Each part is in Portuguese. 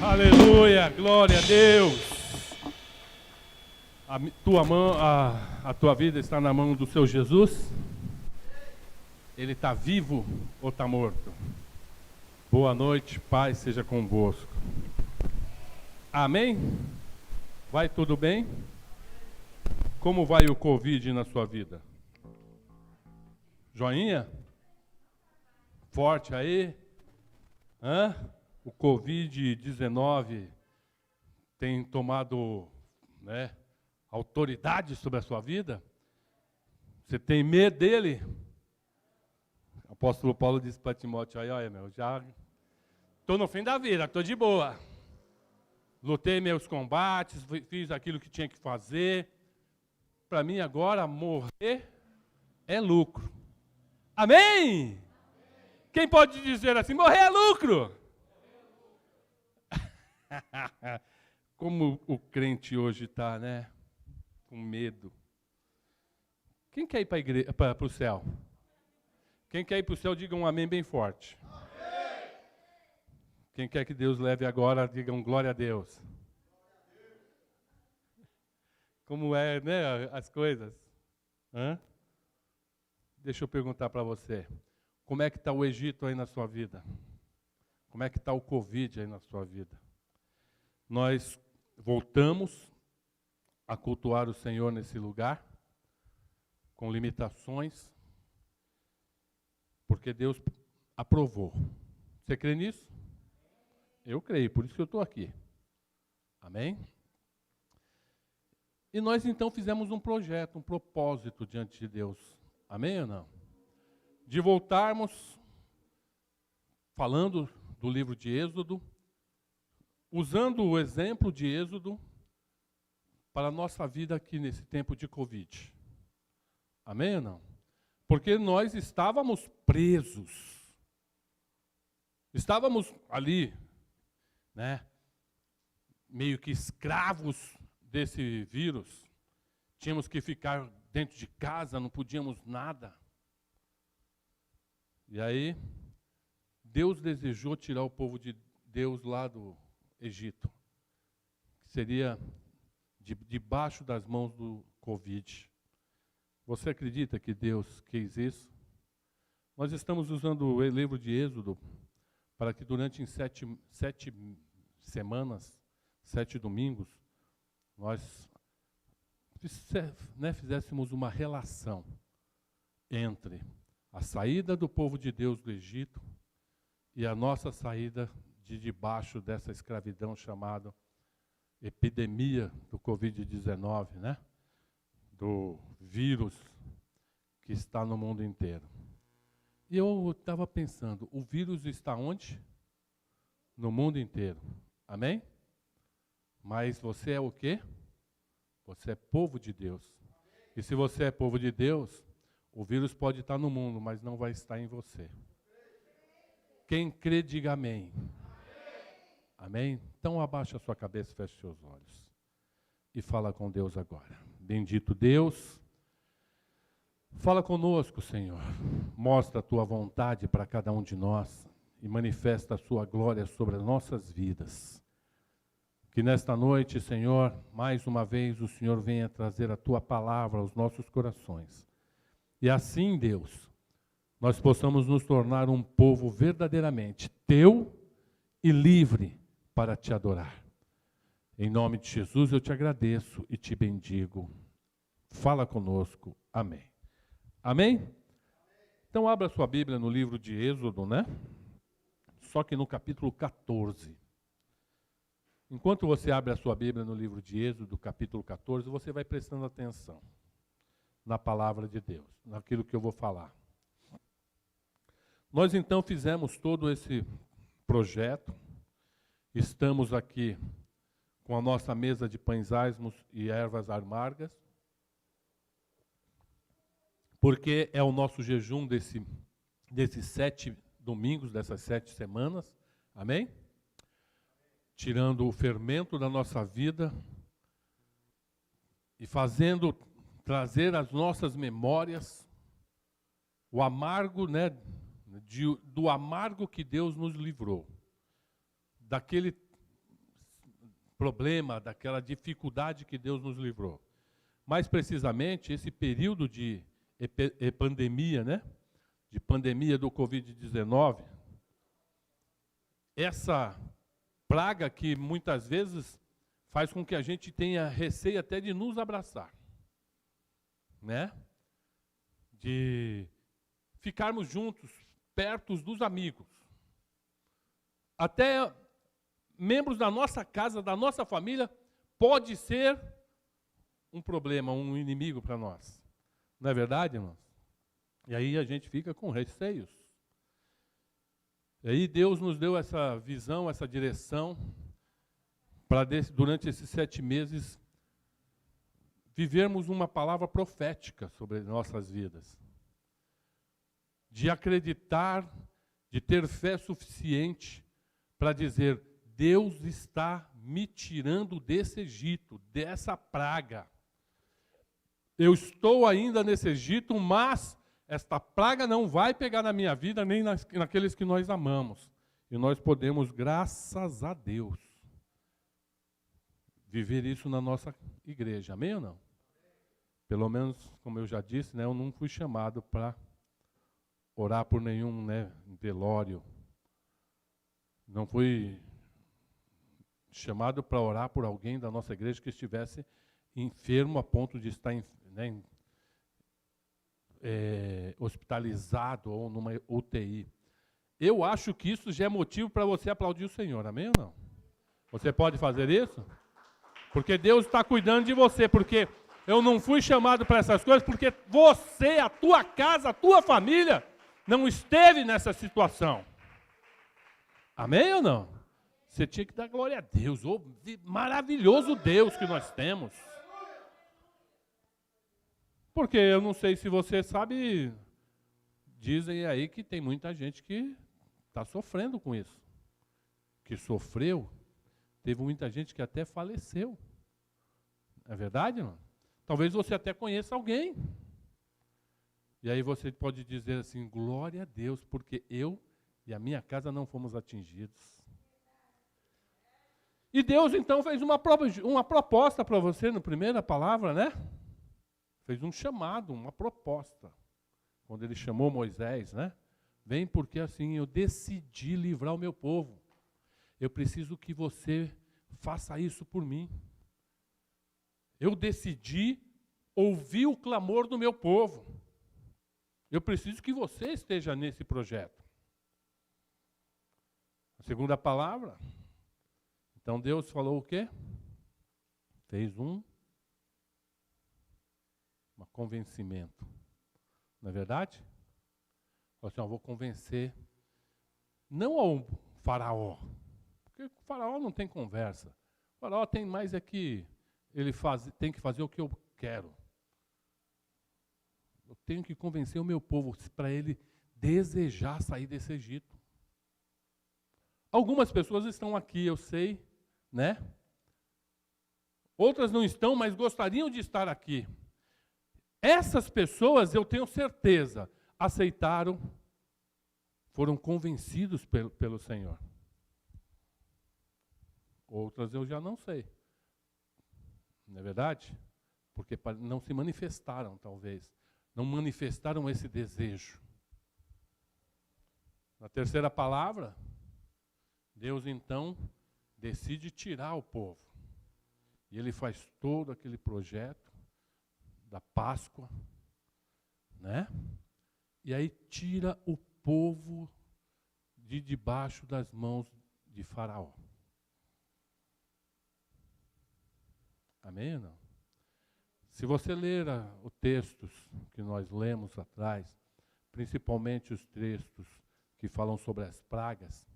Aleluia, glória a Deus. A tua vida está na mão do seu Jesus? Ele está vivo ou está morto? Boa noite, paz seja convosco. Amém? Vai tudo bem? Como vai o Covid na sua vida? Joinha? Forte aí? O Covid-19 tem tomado, autoridade sobre a sua vida? Você tem medo dele? O apóstolo Paulo disse para Timóteo, olha, já estou no fim da vida, estou de boa. Lutei meus combates, fiz aquilo que tinha que fazer. Para mim agora, morrer é lucro. Amém? Quem pode dizer assim, morrer é lucro? Como o crente hoje está, né? Com medo. Quem quer ir para o céu? Quem quer ir para o céu, diga um amém bem forte. Amém. Quem quer que Deus leve agora, diga um glória a Deus. Como é, né, as coisas? Deixa eu perguntar para você. Como é que está o Egito aí na sua vida? Como é que está o Covid aí na sua vida? Nós voltamos a cultuar o Senhor nesse lugar, com limitações, porque Deus aprovou. Você crê nisso? Eu creio, por isso que eu estou aqui. Amém? E nós então fizemos um projeto, um propósito diante de Deus. Amém ou não? De voltarmos, falando do livro de Êxodo, usando o exemplo de Êxodo para a nossa vida aqui nesse tempo de Covid. Amém ou não? Porque nós estávamos presos. Estávamos ali, meio que escravos desse vírus. Tínhamos que ficar dentro de casa, não podíamos nada. E aí, Deus desejou tirar o povo de Deus lá do Egito, que seria debaixo das mãos do Covid. Você acredita que Deus quis isso? Nós estamos usando o livro de Êxodo para que durante 7 semanas, 7 domingos, nós fizéssemos uma relação entre a saída do povo de Deus do Egito e a nossa saída de debaixo dessa escravidão chamada epidemia do Covid-19, do vírus que está no mundo inteiro. E eu estava pensando, o vírus está onde? No mundo inteiro. Amém? Mas você é o quê? Você é povo de Deus. E se você é povo de Deus, o vírus pode estar no mundo, mas não vai estar em você. Quem crê, diga amém. Amém? Então abaixa a sua cabeça e feche seus olhos. E fala com Deus agora. Bendito Deus. Fala conosco, Senhor. Mostra a tua vontade para cada um de nós e manifesta a sua glória sobre as nossas vidas. Que nesta noite, Senhor, mais uma vez o Senhor venha trazer a tua palavra aos nossos corações. E assim, Deus, nós possamos nos tornar um povo verdadeiramente teu e livre para te adorar. Em nome de Jesus eu te agradeço e te bendigo. Fala conosco. Amém. Amém? Então abra sua Bíblia no livro de Êxodo, Só que no capítulo 14. Enquanto você abre a sua Bíblia no livro de Êxodo, capítulo 14, você vai prestando atenção na palavra de Deus, naquilo que eu vou falar. Nós então fizemos todo esse projeto. Estamos aqui com a nossa mesa de pães asmos e ervas amargas, porque é o nosso jejum desses 7 domingos, dessas 7 semanas, amém? Tirando o fermento da nossa vida e trazer as nossas memórias, o amargo, do amargo que Deus nos livrou, daquele problema, daquela dificuldade que Deus nos livrou. Mais precisamente, esse período de pandemia, né? De pandemia do Covid-19, essa praga que muitas vezes faz com que a gente tenha receio até de nos abraçar, né? De ficarmos juntos, perto dos amigos. Até membros da nossa casa, da nossa família, pode ser um problema, um inimigo para nós. Não é verdade, irmãos? E aí a gente fica com receios. E aí Deus nos deu essa visão, essa direção, para durante esses 7 meses vivermos uma palavra profética sobre nossas vidas. De acreditar, de ter fé suficiente para dizer: Deus está me tirando desse Egito, dessa praga. Eu estou ainda nesse Egito, mas esta praga não vai pegar na minha vida, nem naqueles que nós amamos. E nós podemos, graças a Deus, viver isso na nossa igreja. Amém ou não? Pelo menos, como eu já disse, né, eu não fui chamado para orar por nenhum, né, velório. Não fui chamado para orar por alguém da nossa igreja que estivesse enfermo a ponto de estar hospitalizado ou numa UTI. Eu acho que isso já é motivo para você aplaudir o Senhor, amém ou não? Você pode fazer isso? Porque Deus está cuidando de você, porque eu não fui chamado para essas coisas, porque você, a tua casa, a tua família, não esteve nessa situação. Amém ou não? Você tinha que dar glória a Deus. Oh, maravilhoso Deus que nós temos. Porque eu não sei se você sabe, dizem aí que tem muita gente que está sofrendo com isso. Que sofreu, teve muita gente que até faleceu. É verdade, não? Talvez você até conheça alguém. E aí você pode dizer assim: glória a Deus, porque eu e a minha casa não fomos atingidos. E Deus então fez uma proposta para você na primeira palavra, né? Fez um chamado, uma proposta. Quando ele chamou Moisés, né? Vem porque assim eu decidi livrar o meu povo. Eu preciso que você faça isso por mim. Eu decidi ouvir o clamor do meu povo. Eu preciso que você esteja nesse projeto. A segunda palavra. Então Deus falou o quê? Fez um convencimento. Não é verdade? Falou assim: eu vou convencer não ao faraó, porque o faraó não tem conversa. O faraó tem mais é que ele tem que fazer o que eu quero. Eu tenho que convencer o meu povo para ele desejar sair desse Egito. Algumas pessoas estão aqui, eu sei, né? Outras não estão, mas gostariam de estar aqui. Essas pessoas, eu tenho certeza, aceitaram, foram convencidos pelo Senhor. Outras eu já não sei. Não é verdade? Porque não se manifestaram, talvez. Não manifestaram esse desejo. Na terceira palavra, Deus então decide tirar o povo. E ele faz todo aquele projeto da Páscoa, né? E aí tira o povo de debaixo das mãos de Faraó. Amém ou não? Se você ler os textos que nós lemos atrás, principalmente os textos que falam sobre as pragas,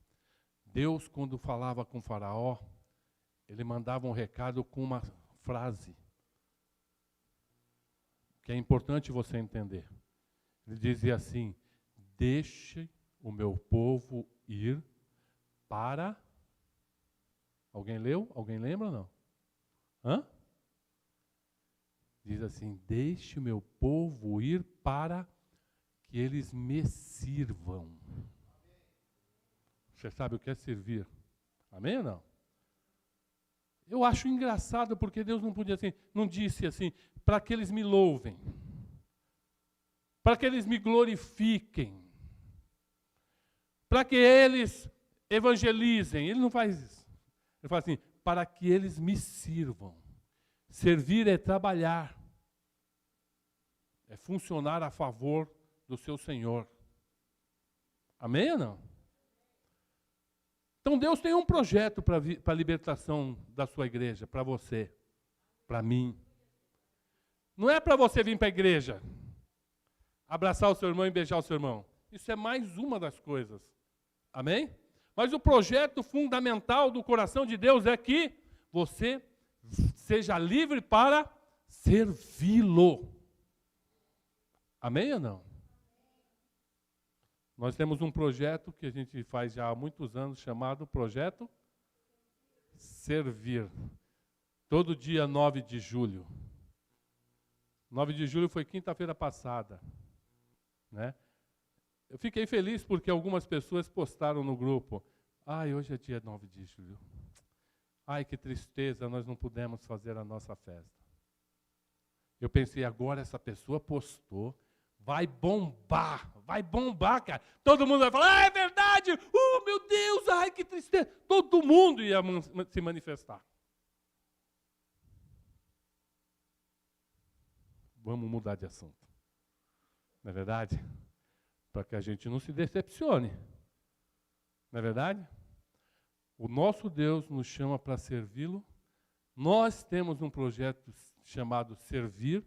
Deus, quando falava com Faraó, ele mandava um recado com uma frase que é importante você entender. Ele dizia assim: deixe o meu povo ir para... Alguém leu? Alguém lembra ou não? Hã? Diz assim: deixe o meu povo ir para que eles me sirvam. Você sabe o que é servir? Amém ou não? Eu acho engraçado porque Deus não podia assim, não disse assim, para que eles me louvem, para que eles me glorifiquem, para que eles evangelizem. Ele não faz isso. Ele fala assim, para que eles me sirvam. Servir é trabalhar, é funcionar a favor do seu Senhor. Amém ou não? Então Deus tem um projeto para a libertação da sua igreja, para você, para mim. Não é para você vir para a igreja, abraçar o seu irmão e beijar o seu irmão. Isso é mais uma das coisas. Amém? Mas o projeto fundamental do coração de Deus é que você seja livre para servi-lo. Amém ou não? Nós temos um projeto que a gente faz já há muitos anos, chamado Projeto Servir. Todo dia 9 de julho. 9 de julho foi quinta-feira passada, né? Eu fiquei feliz porque algumas pessoas postaram no grupo. Ai, hoje é dia 9 de julho. Ai, que tristeza, nós não pudemos fazer a nossa festa. Eu pensei, agora essa pessoa postou, vai bombar, cara. Todo mundo vai falar, é verdade, meu Deus, ai, que tristeza. Todo mundo ia se manifestar. Vamos mudar de assunto. Não é verdade? Para que a gente não se decepcione. Não é verdade? O nosso Deus nos chama para servi-lo. Nós temos um projeto chamado Servir.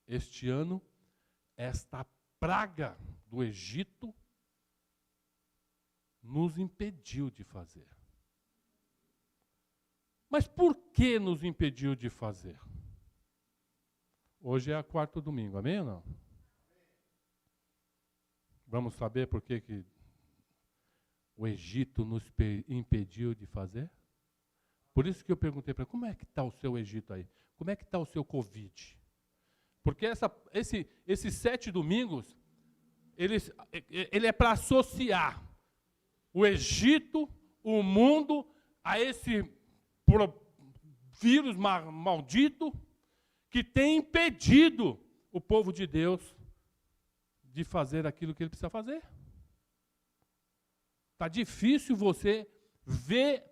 Este ano, esta praga do Egito nos impediu de fazer. Mas por que nos impediu de fazer? Hoje é o quarto domingo, amém ou não? Vamos saber por que o Egito nos impediu de fazer? Por isso que eu perguntei para ele, como é que está o seu Egito aí? Como é que está o seu Covid? Porque esses 7 domingos, ele é para associar o Egito, o mundo, a esse vírus maldito que tem impedido o povo de Deus de fazer aquilo que ele precisa fazer. Está difícil você ver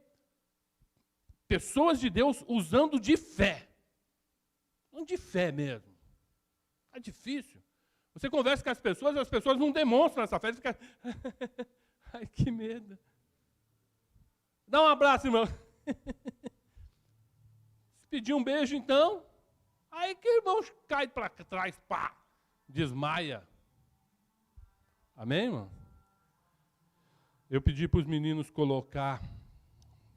pessoas de Deus usando de fé. Não de fé mesmo. Está difícil. Você conversa com as pessoas não demonstram essa fé. Fica... Ai, que medo. Dá um abraço, irmão. Se pedir um beijo, então, aí que o irmão cai para trás, pá, desmaia. Amém, irmão? Eu pedi para os meninos colocar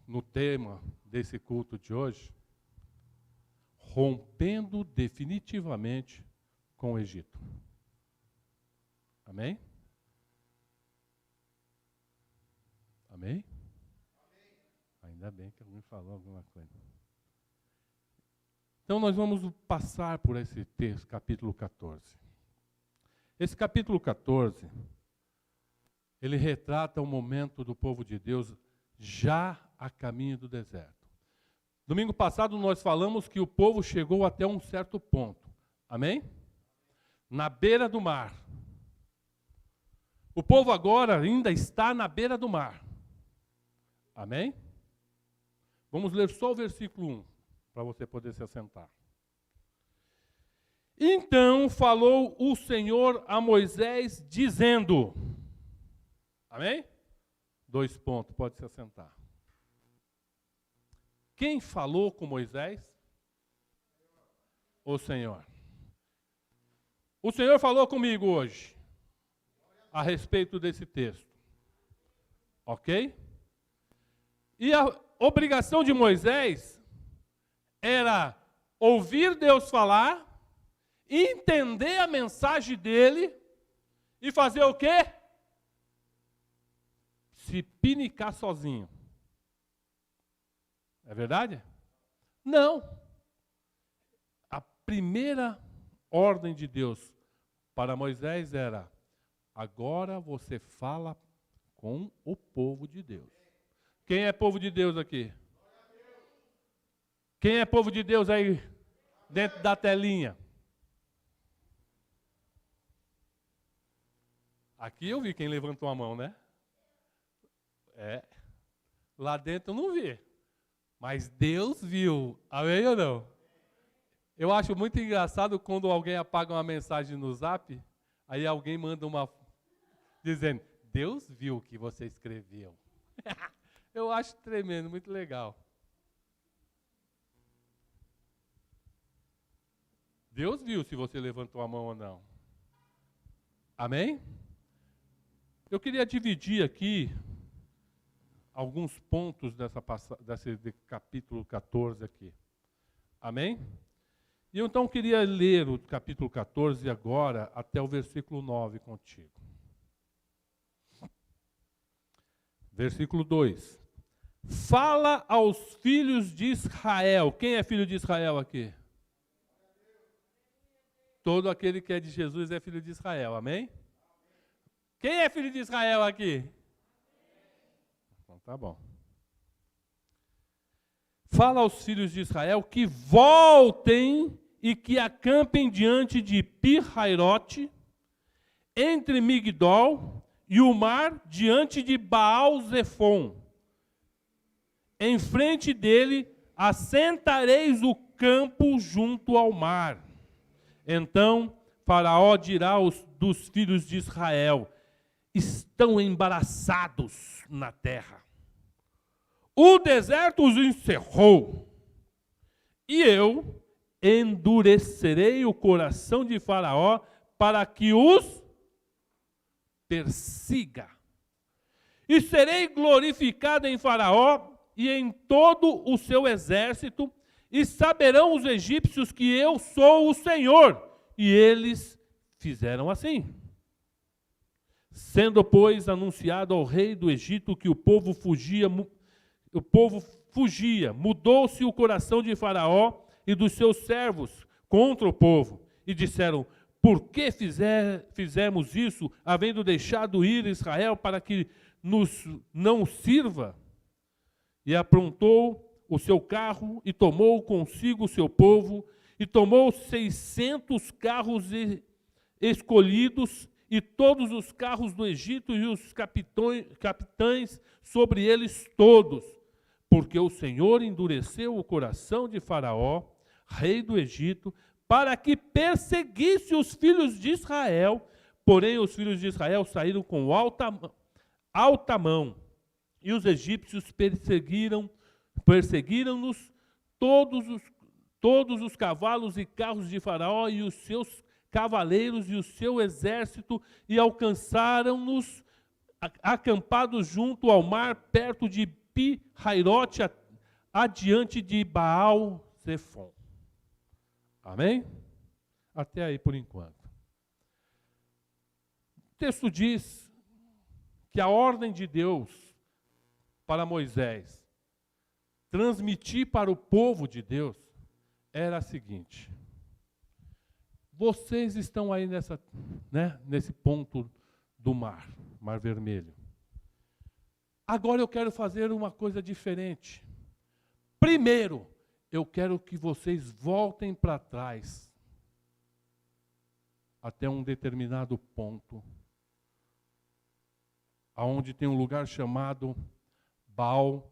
no tema desse culto de hoje, rompendo definitivamente com o Egito. Amém? Amém? Ainda bem que alguém falou alguma coisa. Então nós vamos passar por esse texto, capítulo 14. Esse capítulo 14, ele retrata o momento do povo de Deus já a caminho do deserto. Domingo passado nós falamos que o povo chegou até um certo ponto. Amém? Na beira do mar. O povo agora ainda está na beira do mar. Amém? Vamos ler só o versículo 1, para você poder se assentar. Então falou o Senhor a Moisés, dizendo... Amém? 2 pontos, pode se assentar. Quem falou com Moisés? O Senhor. O Senhor falou comigo hoje, a respeito desse texto. Ok? E a obrigação de Moisés era ouvir Deus falar, entender a mensagem dele e fazer o quê? Se pinicar sozinho. É verdade? Não. A primeira ordem de Deus para Moisés era: agora você fala com o povo de Deus. Quem é povo de Deus aqui? Quem é povo de Deus aí dentro da telinha? Aqui eu vi quem levantou a mão, né? É. Lá dentro eu não vi. Mas Deus viu. Amém ou não? Eu acho muito engraçado quando alguém apaga uma mensagem no Zap, aí alguém manda uma dizendo, Deus viu o que você escreveu. Eu acho tremendo, muito legal. Deus viu se você levantou a mão ou não. Amém? Eu queria dividir aqui alguns pontos desse capítulo 14 aqui. Amém? E eu então queria ler o capítulo 14 agora até o versículo 9 contigo. Versículo 2. Fala aos filhos de Israel. Quem é filho de Israel aqui? Todo aquele que é de Jesus é filho de Israel. Amém? Quem é filho de Israel aqui? Então tá bom. Fala aos filhos de Israel que voltem e que acampem diante de Pi-Hairote, entre Migdol e o mar, diante de Baal-Zefon. Em frente dele assentareis o campo junto ao mar. Então Faraó dirá dos filhos de Israel, estão embaraçados na terra. O deserto os encerrou, e eu endurecerei o coração de Faraó para que os persiga. E serei glorificado em Faraó e em todo o seu exército, e saberão os egípcios que eu sou o Senhor. E eles fizeram assim. Sendo, pois, anunciado ao rei do Egito que o povo fugia, mudou-se o coração de Faraó e dos seus servos contra o povo. E disseram, por que fizemos isso, havendo deixado ir Israel para que nos não sirva? E aprontou o seu carro e tomou consigo o seu povo, e tomou 600 carros escolhidos, e todos os carros do Egito e os capitães sobre eles todos, porque o Senhor endureceu o coração de Faraó, rei do Egito, para que perseguisse os filhos de Israel. Porém, os filhos de Israel saíram com alta mão, e os egípcios perseguiram-nos todos os cavalos e carros de Faraó e os seus cavaleiros e o seu exército, e alcançaram-nos acampados junto ao mar, perto de Pi-Hairote, adiante de Baal-Zefon. Amém? Até aí por enquanto. O texto diz que a ordem de Deus para Moisés transmitir para o povo de Deus era a seguinte: vocês estão aí nesse ponto do mar Vermelho. Agora eu quero fazer uma coisa diferente. Primeiro, eu quero que vocês voltem para trás até um determinado ponto, aonde tem um lugar chamado Baal-Zefon.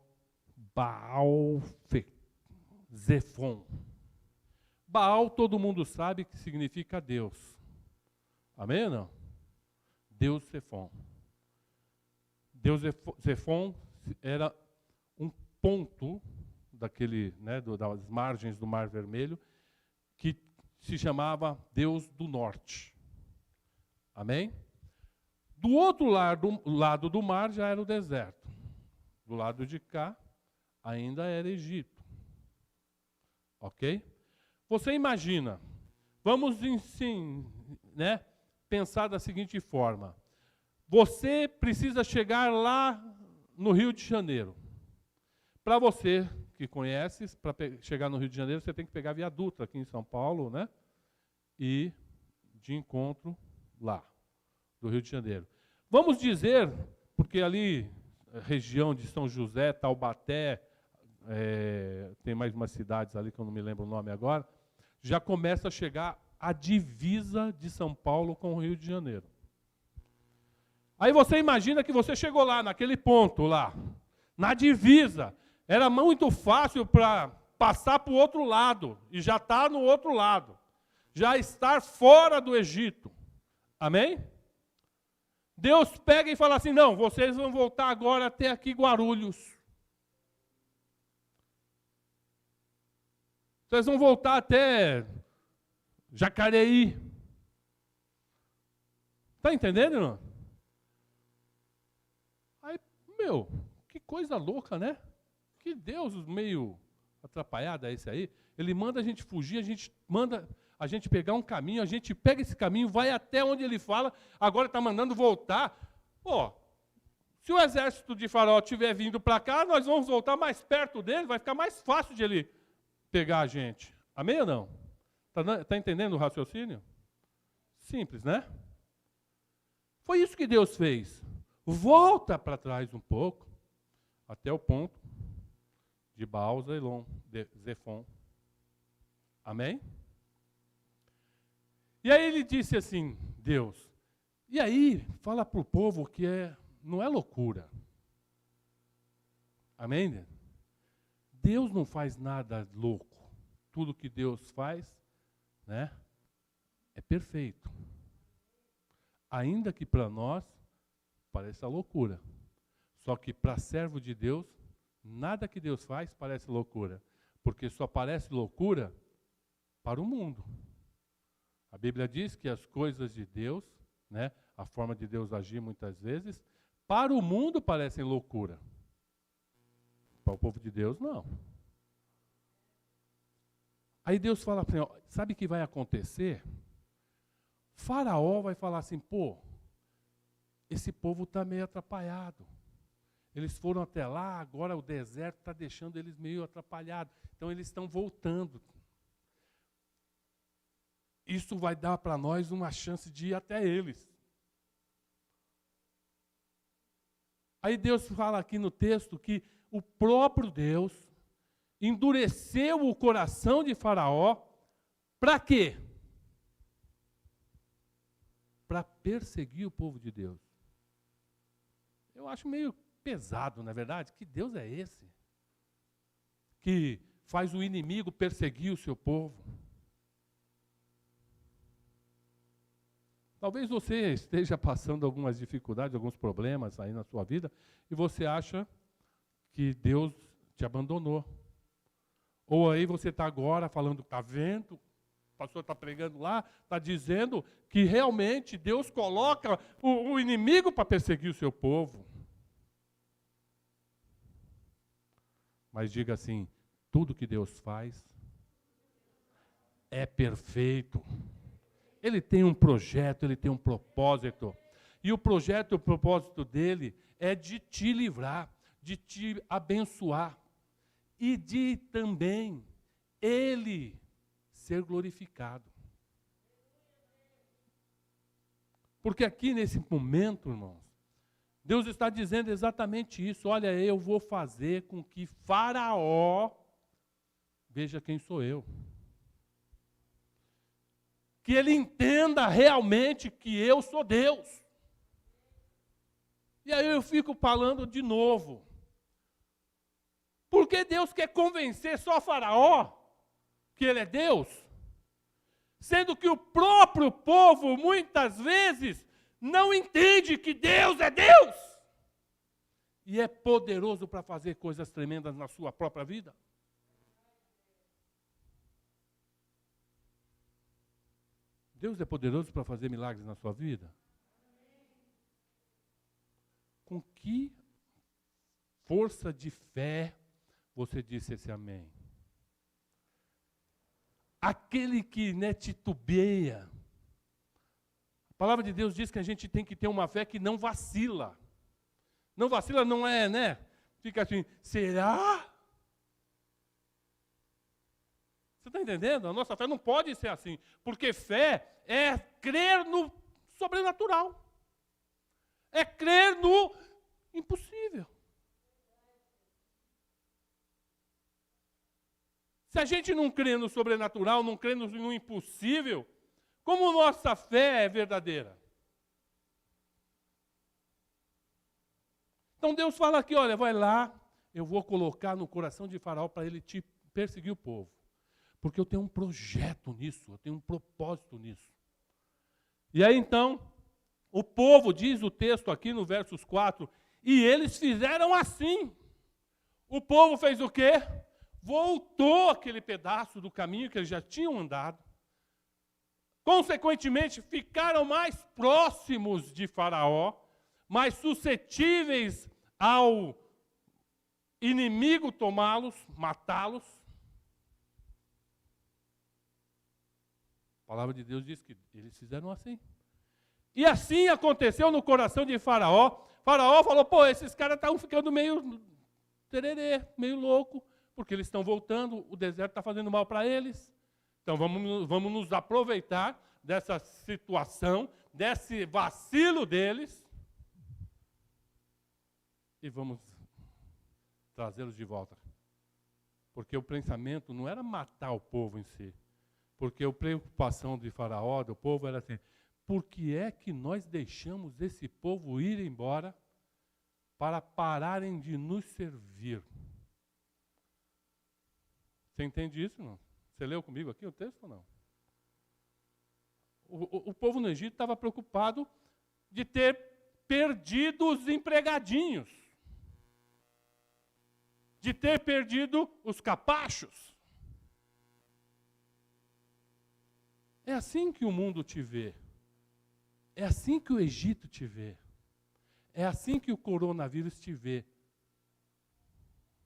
Baal, todo mundo sabe que significa Deus. Amém ou não? Deus Zefon. Deus Zefon era um ponto daquele, das margens do Mar Vermelho, que se chamava Deus do Norte. Amém? Do outro lado do mar já era o deserto. Do lado de cá ainda era Egito. Ok? Você imagina, vamos pensar da seguinte forma: você precisa chegar lá no Rio de Janeiro. Para você que conhece, para chegar no Rio de Janeiro, você tem que pegar a Via Dutra aqui em São Paulo, e de encontro lá, do Rio de Janeiro. Vamos dizer, porque ali, região de São José, Taubaté, tem mais umas cidades ali que eu não me lembro o nome agora, já começa a chegar a divisa de São Paulo com o Rio de Janeiro. Aí você imagina que você chegou lá, naquele ponto lá, na divisa. Era muito fácil para passar para o outro lado, e já está no outro lado. Já estar fora do Egito. Amém? Deus pega e fala assim, não, vocês vão voltar agora até aqui Guarulhos. Vocês vão voltar até Jacareí. Está entendendo, não? Aí, que coisa louca, né? Que Deus meio atrapalhado é esse aí. Ele manda a gente fugir, manda a gente pegar um caminho, a gente pega esse caminho, vai até onde ele fala, agora está mandando voltar. Pô, se o exército de Faraó estiver vindo para cá, nós vamos voltar mais perto dele, vai ficar mais fácil de ele pegar a gente. Amém ou não? Está entendendo o raciocínio? Simples, né? Foi isso que Deus fez. Volta para trás um pouco, até o ponto de Baal Zefon. Amém? E aí ele disse assim, Deus, e aí fala para o povo que não é loucura. Amém? Deus não faz nada louco. Tudo que Deus faz, né, é perfeito. Ainda que para nós pareça loucura. Só que para servo de Deus, nada que Deus faz parece loucura. Porque só parece loucura para o mundo. A Bíblia diz que as coisas de Deus, né, a forma de Deus agir muitas vezes, para o mundo parecem loucura. Para o povo de Deus, não. Aí Deus fala para ele, sabe o que vai acontecer? Faraó vai falar assim, esse povo está meio atrapalhado. Eles foram até lá, agora o deserto está deixando eles meio atrapalhados. Então eles estão voltando. Isso vai dar para nós uma chance de ir até eles. Aí Deus fala aqui no texto que o próprio Deus endureceu o coração de Faraó. Para quê? Para perseguir o povo de Deus. Eu acho meio pesado, na verdade. Que Deus é esse? Que faz o inimigo perseguir o seu povo. Talvez você esteja passando algumas dificuldades, alguns problemas aí na sua vida, e você acha que Deus te abandonou. Ou aí você está agora falando, está vendo? O pastor está pregando lá, está dizendo que realmente Deus coloca o inimigo para perseguir o seu povo. Mas diga assim, tudo que Deus faz é perfeito. Ele tem um projeto, ele tem um propósito. E o projeto, o propósito dele é de te livrar, de te abençoar. E de também ele ser glorificado. Porque aqui nesse momento, irmãos, Deus está dizendo exatamente isso. Olha, eu vou fazer com que Faraó veja quem sou eu. Que ele entenda realmente que eu sou Deus. E aí eu fico falando de novo. Porque Deus quer convencer só Faraó que ele é Deus? Sendo que o próprio povo, muitas vezes, não entende que Deus é Deus. E é poderoso para fazer coisas tremendas na sua própria vida. Deus é poderoso para fazer milagres na sua vida? Com que força de fé você disse esse amém? Aquele que titubeia. A palavra de Deus diz que a gente tem que ter uma fé que não vacila. Não vacila não é, fica assim, será? Você está entendendo? A nossa fé não pode ser assim. Porque fé é crer no sobrenatural. É crer no impossível. Se a gente não crê no sobrenatural, não crê no impossível, como nossa fé é verdadeira? Então Deus fala aqui, olha, vai lá, eu vou colocar no coração de Faraó para ele te perseguir o povo. Porque eu tenho um projeto nisso, eu tenho um propósito nisso. E aí então, o povo, diz o texto aqui no versos 4, e eles fizeram assim. O povo fez o quê? Voltou aquele pedaço do caminho que eles já tinham andado. Consequentemente, ficaram mais próximos de Faraó, mais suscetíveis ao inimigo tomá-los, matá-los. A palavra de Deus diz que eles fizeram assim. E assim aconteceu no coração de Faraó. Faraó falou, pô, esses caras estão ficando meio tererê, meio louco, porque eles estão voltando, o deserto está fazendo mal para eles. Então vamos nos aproveitar dessa situação, desse vacilo deles, e vamos trazê-los de volta. Porque o pensamento não era matar o povo em si. Porque a preocupação de Faraó, do povo, era assim, por que é que nós deixamos esse povo ir embora para pararem de nos servir? Você entende isso, não? Você leu comigo aqui o texto ou não? O povo no Egito estava preocupado de ter perdido os empregadinhos, de ter perdido os capachos. É assim que o mundo te vê. É assim que o Egito te vê. É assim que o coronavírus te vê.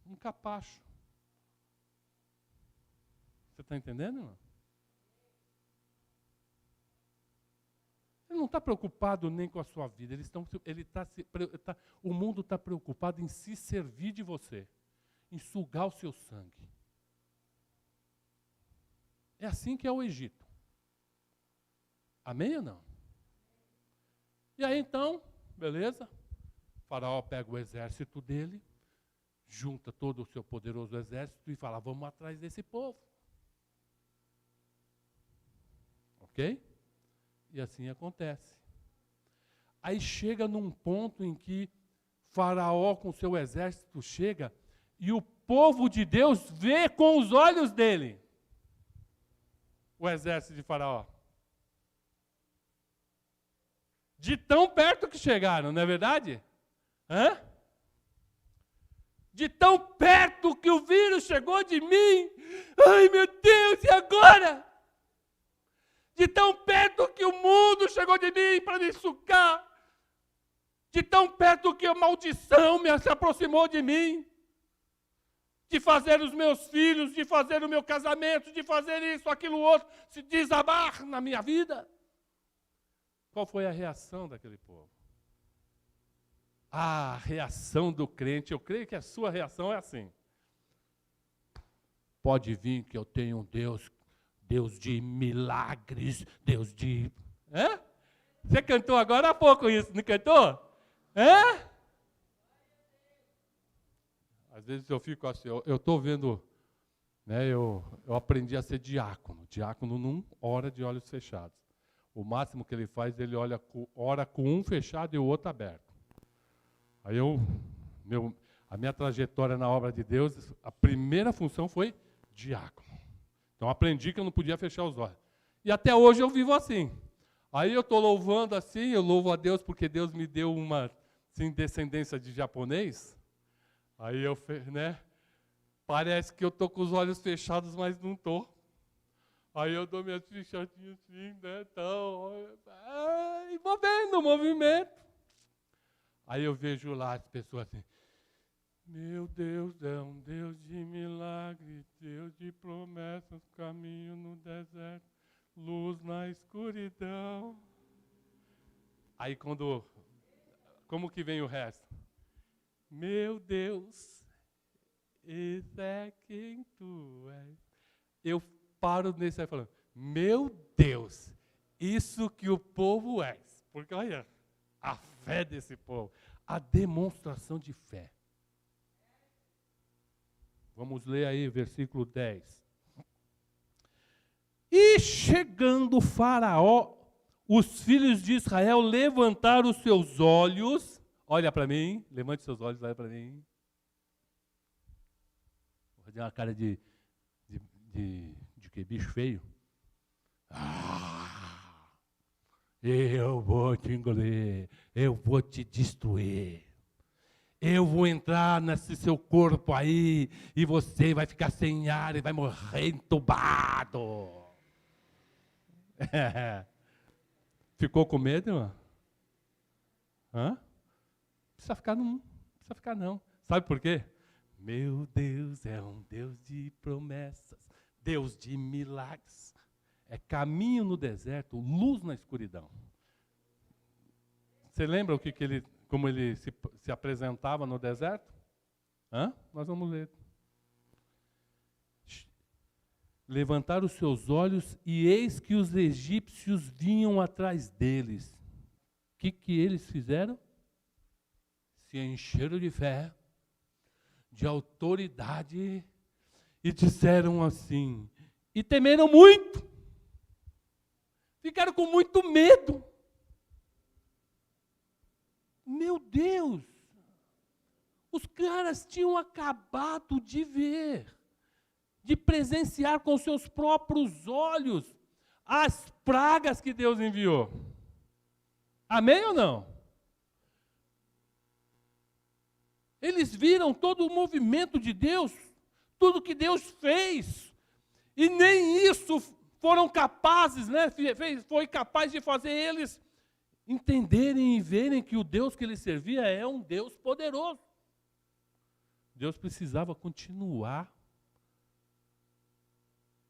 Um capacho. Você está entendendo, irmão? Ele não está preocupado nem com a sua vida. O mundo está preocupado em se servir de você, em sugar o seu sangue. É assim que é o Egito. Amém ou não? E aí então, beleza? O Faraó pega o exército dele, junta todo o seu poderoso exército e fala, vamos atrás desse povo. Ok? E assim acontece. Aí chega num ponto em que Faraó com seu exército chega e o povo de Deus vê com os olhos dele o exército de Faraó. De tão perto que chegaram, não é verdade? Hã? De tão perto que o vírus chegou de mim. Ai, meu Deus, e agora? De tão perto que o mundo chegou de mim para me sugar. De tão perto que a maldição se aproximou de mim. De fazer os meus filhos, de fazer o meu casamento, de fazer isso, aquilo, outro, se desabar na minha vida. Qual foi a reação daquele povo? A reação do crente, eu creio que a sua reação é assim. Pode vir que eu tenho um Deus de milagres, Deus de... Hã? Você cantou agora há pouco isso, não cantou? Hã? Às vezes eu fico assim, eu estou vendo, né, eu aprendi a ser diácono. Diácono não ora de olhos fechados. O máximo que ele faz, ele ora com um fechado e o outro aberto. Aí a minha trajetória na obra de Deus, a primeira função foi diácono. Então aprendi que eu não podia fechar os olhos. E até hoje eu vivo assim. Aí eu estou louvando assim, eu louvo a Deus porque Deus me deu uma descendência de japonês. Aí eu, né, parece que eu estou com os olhos fechados, mas não estou. Aí eu dou minhas fichadinhas assim, né, então, e vou vendo o movimento. Aí eu vejo lá as pessoas assim, meu Deus é um Deus de milagre, Deus de promessas, caminho no deserto, luz na escuridão. Aí como que vem o resto? Meu Deus, esse é quem tu és. Eu paro nesse aí falando, meu Deus, isso que o povo é. Porque olha, a fé desse povo, a demonstração de fé. Vamos ler aí versículo 10. chegando o Faraó, os filhos de Israel levantaram os seus olhos. Olha para mim, levante seus olhos, olha para mim. Vou fazer uma cara de que bicho feio. Eu vou te engolir, eu vou te destruir. Eu vou entrar nesse seu corpo aí e você vai ficar sem ar e vai morrer entubado. Ficou com medo, irmão? Hã? Precisa ficar não. Precisa ficar não. Sabe por quê? Meu Deus é um Deus de promessas, Deus de milagres. É caminho no deserto, luz na escuridão. Você lembra como ele se apresentava no deserto? Nós vamos ler. Levantaram os seus olhos e eis que os egípcios vinham atrás deles. O que eles fizeram? Se encheram de fé, de autoridade e disseram assim, e temeram muito. Ficaram com muito medo. Meu Deus! Os caras tinham acabado de ver, de presenciar com seus próprios olhos as pragas que Deus enviou. Amém ou não? Eles viram todo o movimento de Deus, tudo que Deus fez, e nem isso foram capazes, né? Foi capaz de fazer eles entenderem e verem que o Deus que ele servia é um Deus poderoso. Deus precisava continuar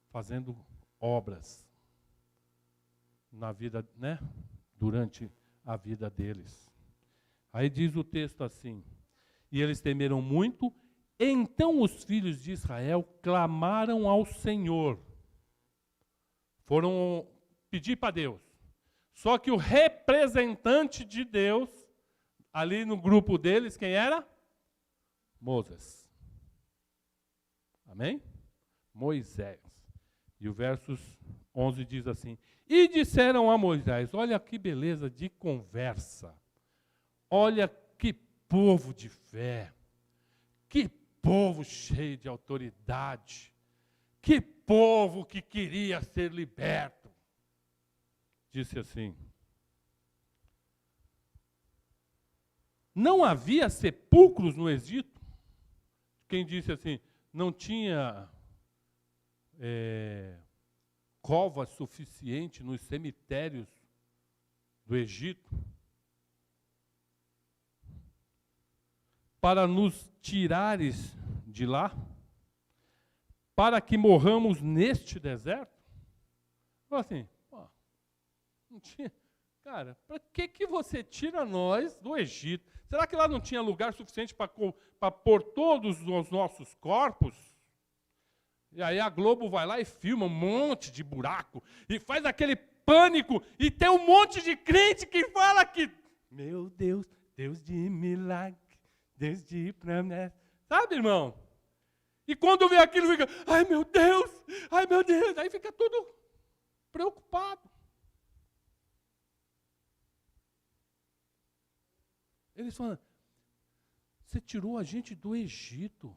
fazendo obras na vida, né? Durante a vida deles. Aí diz o texto assim, e eles temeram muito, então os filhos de Israel clamaram ao Senhor. Foram pedir para Deus. Só que o representante de Deus, ali no grupo deles, quem era? Moisés. Amém? Moisés. E o versos 11 diz assim, e disseram a Moisés, olha que beleza de conversa, olha que povo de fé, que povo cheio de autoridade, que povo que queria ser liberto. Disse assim, não havia sepulcros no Egito? Quem disse assim, não tinha cova suficiente nos cemitérios do Egito para nos tirares de lá, para que morramos neste deserto? Falei assim, não tinha. Cara, para que você tira nós do Egito? Será que lá não tinha lugar suficiente para pôr todos os nossos corpos? E aí a Globo vai lá e filma um monte de buraco, e faz aquele pânico, e tem um monte de crente que fala que, meu Deus, Deus de milagre, Deus de promessa. Sabe, irmão? E quando vê aquilo, fica, ai meu Deus, aí fica tudo preocupado. Eles falam, você tirou a gente do Egito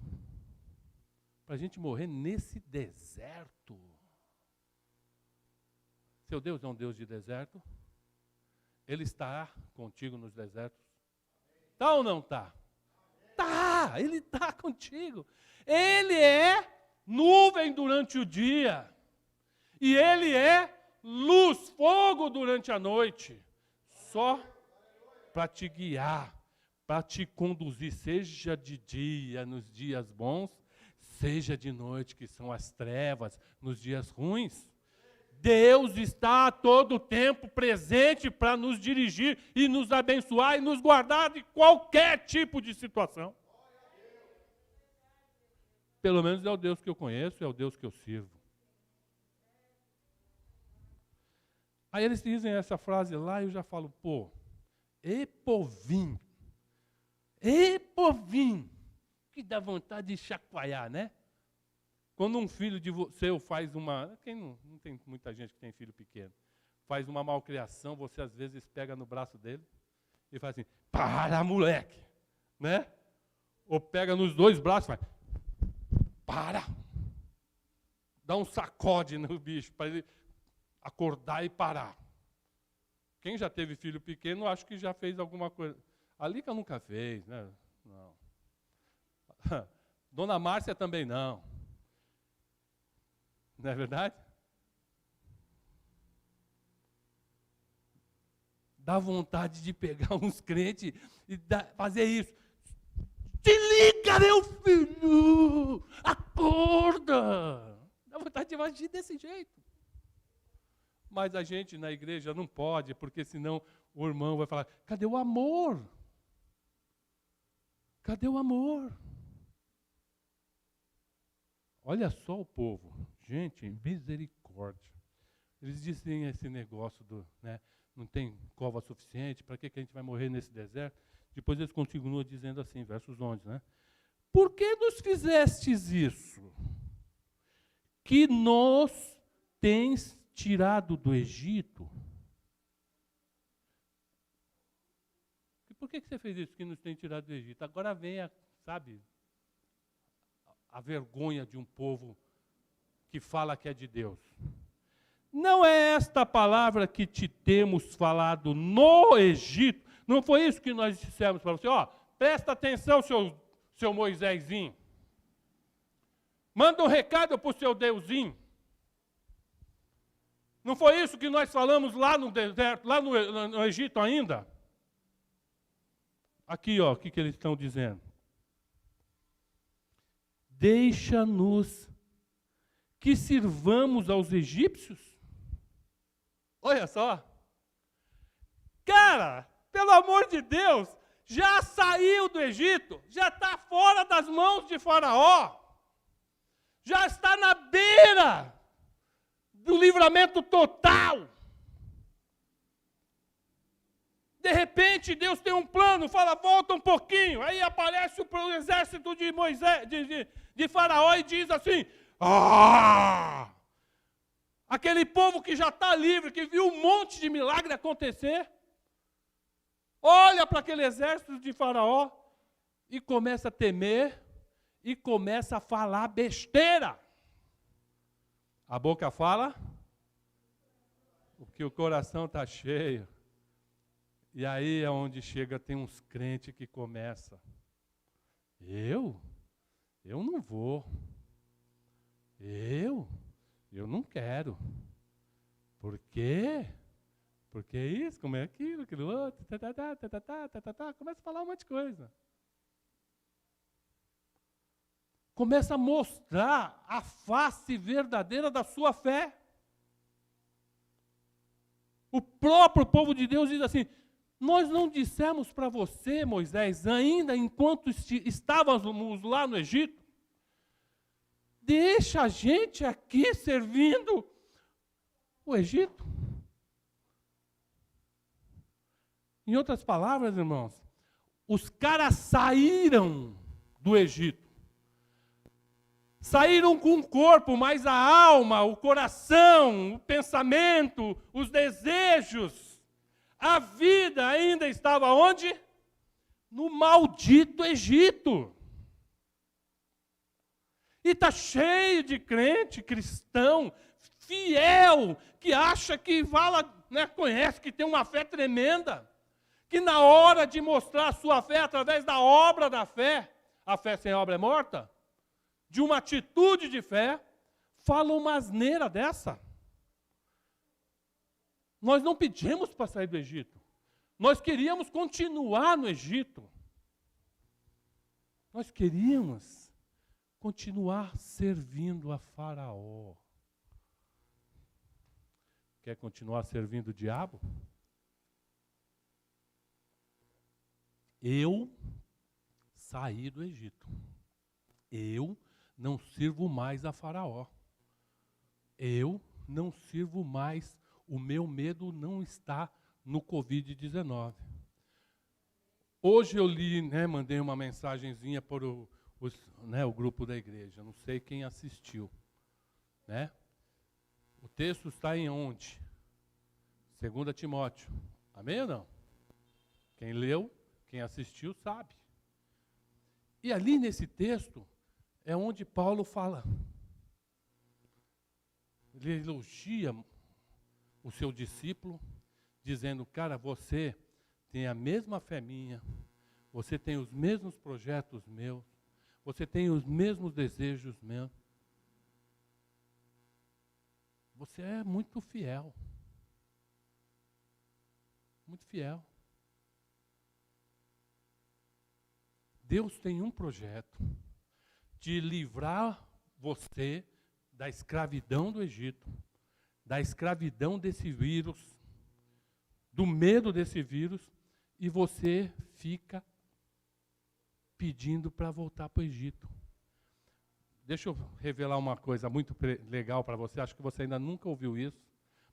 para a gente morrer nesse deserto. Seu Deus é um Deus de deserto? Ele está contigo nos desertos? Está ou não está? Está, Ele está contigo. Ele é nuvem durante o dia. E Ele é luz, fogo durante a noite. Só para te guiar, para te conduzir, seja de dia nos dias bons, seja de noite, que são as trevas, nos dias ruins. Deus está a todo tempo presente para nos dirigir e nos abençoar e nos guardar de qualquer tipo de situação. Pelo menos é o Deus que eu conheço, é o Deus que eu sirvo. Aí eles dizem essa frase lá e eu já falo, povinho, que dá vontade de chacoalhar, né? Quando um filho seu faz uma... Não tem muita gente que tem filho pequeno. Faz uma malcriação, você às vezes pega no braço dele e faz assim, para, moleque! Né? Ou pega nos dois braços e faz, para! Dá um sacode no bicho, para ele acordar e parar. Quem já teve filho pequeno, acho que já fez alguma coisa. A Lica nunca fez, né? Não. Dona Márcia também não. Não é verdade? Dá vontade de pegar uns crentes e fazer isso. Se liga, meu filho! Acorda! Dá vontade de agir desse jeito. Mas a gente na igreja não pode, porque senão o irmão vai falar, cadê o amor? Cadê o amor? Olha só o povo. Gente, misericórdia. Eles dizem esse negócio do, né, não tem cova suficiente, para que a gente vai morrer nesse deserto? Depois eles continuam dizendo assim, versos 11, né? Por que nos fizestes isso? Que nos tens tirado do Egito? E por que você fez isso, que nos tem tirado do Egito? Agora vem a vergonha de um povo que fala que é de Deus. Não é esta a palavra que te temos falado no Egito? Não foi isso que nós dissemos para você? Ó, presta atenção, seu Moisésinho. Manda um recado para o seu Deusinho. Não foi isso que nós falamos lá no deserto, lá no Egito ainda? Aqui, ó, o que eles estão dizendo? Deixa-nos que sirvamos aos egípcios? Olha só. Cara, pelo amor de Deus, já saiu do Egito, já está fora das mãos de Faraó, já está na beira do livramento total. De repente, Deus tem um plano, fala, volta um pouquinho. Aí aparece o exército de Moisés, de Faraó e diz assim, aquele povo que já está livre, que viu um monte de milagre acontecer, olha para aquele exército de Faraó e começa a temer e começa a falar besteira. A boca fala, porque o coração está cheio. E aí é onde chega, tem uns crentes que começam. Eu não vou. Eu não quero. Por quê? Porque isso, como é aquilo outro, começa a falar um monte de coisa. Começa a mostrar a face verdadeira da sua fé. O próprio povo de Deus diz assim, nós não dissemos para você, Moisés, ainda enquanto estávamos lá no Egito, deixa a gente aqui servindo o Egito. Em outras palavras, irmãos, os caras saíram do Egito. Saíram com o corpo, mas a alma, o coração, o pensamento, os desejos, a vida ainda estava onde? No maldito Egito. E está cheio de crente, cristão, fiel, que acha que conhece, que tem uma fé tremenda, que na hora de mostrar a sua fé através da obra da fé, a fé sem obra é morta, de uma atitude de fé, fala uma asneira dessa. Nós não pedimos para sair do Egito. Nós queríamos continuar no Egito. Nós queríamos continuar servindo a Faraó. Quer continuar servindo o diabo? Eu saí do Egito. Eu não sirvo mais a Faraó. Eu não sirvo mais. O meu medo não está no Covid-19. Hoje eu li, mandei uma mensagenzinha para o o grupo da igreja. Não sei quem assistiu. Né? O texto está em onde? 2 Timóteo. Amém ou não? Quem leu, quem assistiu, sabe. E ali nesse texto é onde Paulo fala. Ele elogia o seu discípulo, dizendo, cara, você tem a mesma fé minha, você tem os mesmos projetos meus, você tem os mesmos desejos meus. Você é muito fiel. Muito fiel. Deus tem um projeto de livrar você da escravidão do Egito, da escravidão desse vírus, do medo desse vírus, e você fica pedindo para voltar para o Egito. Deixa eu revelar uma coisa muito legal para você, acho que você ainda nunca ouviu isso,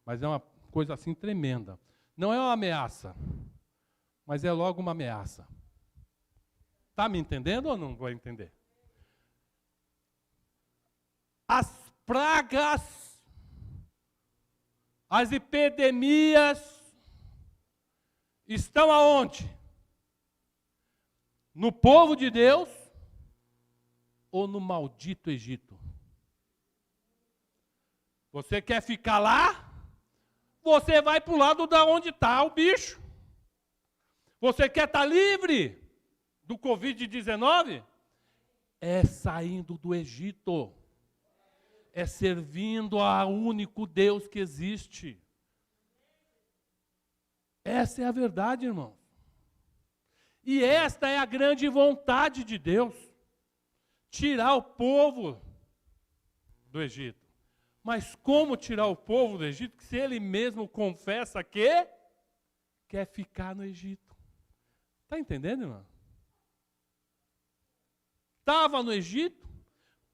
mas é uma coisa assim tremenda. Não é uma ameaça, mas é logo uma ameaça. Está me entendendo ou não vai entender? As pragas, as epidemias estão aonde? No povo de Deus ou no maldito Egito? Você quer ficar lá? Você vai para o lado da onde está o bicho. Você quer estar livre do Covid-19? É saindo do Egito. É servindo ao único Deus que existe. Essa é a verdade, irmão. E esta é a grande vontade de Deus. Tirar o povo do Egito. Mas como tirar o povo do Egito, se ele mesmo confessa que quer ficar no Egito? Está entendendo, irmão? Estava no Egito,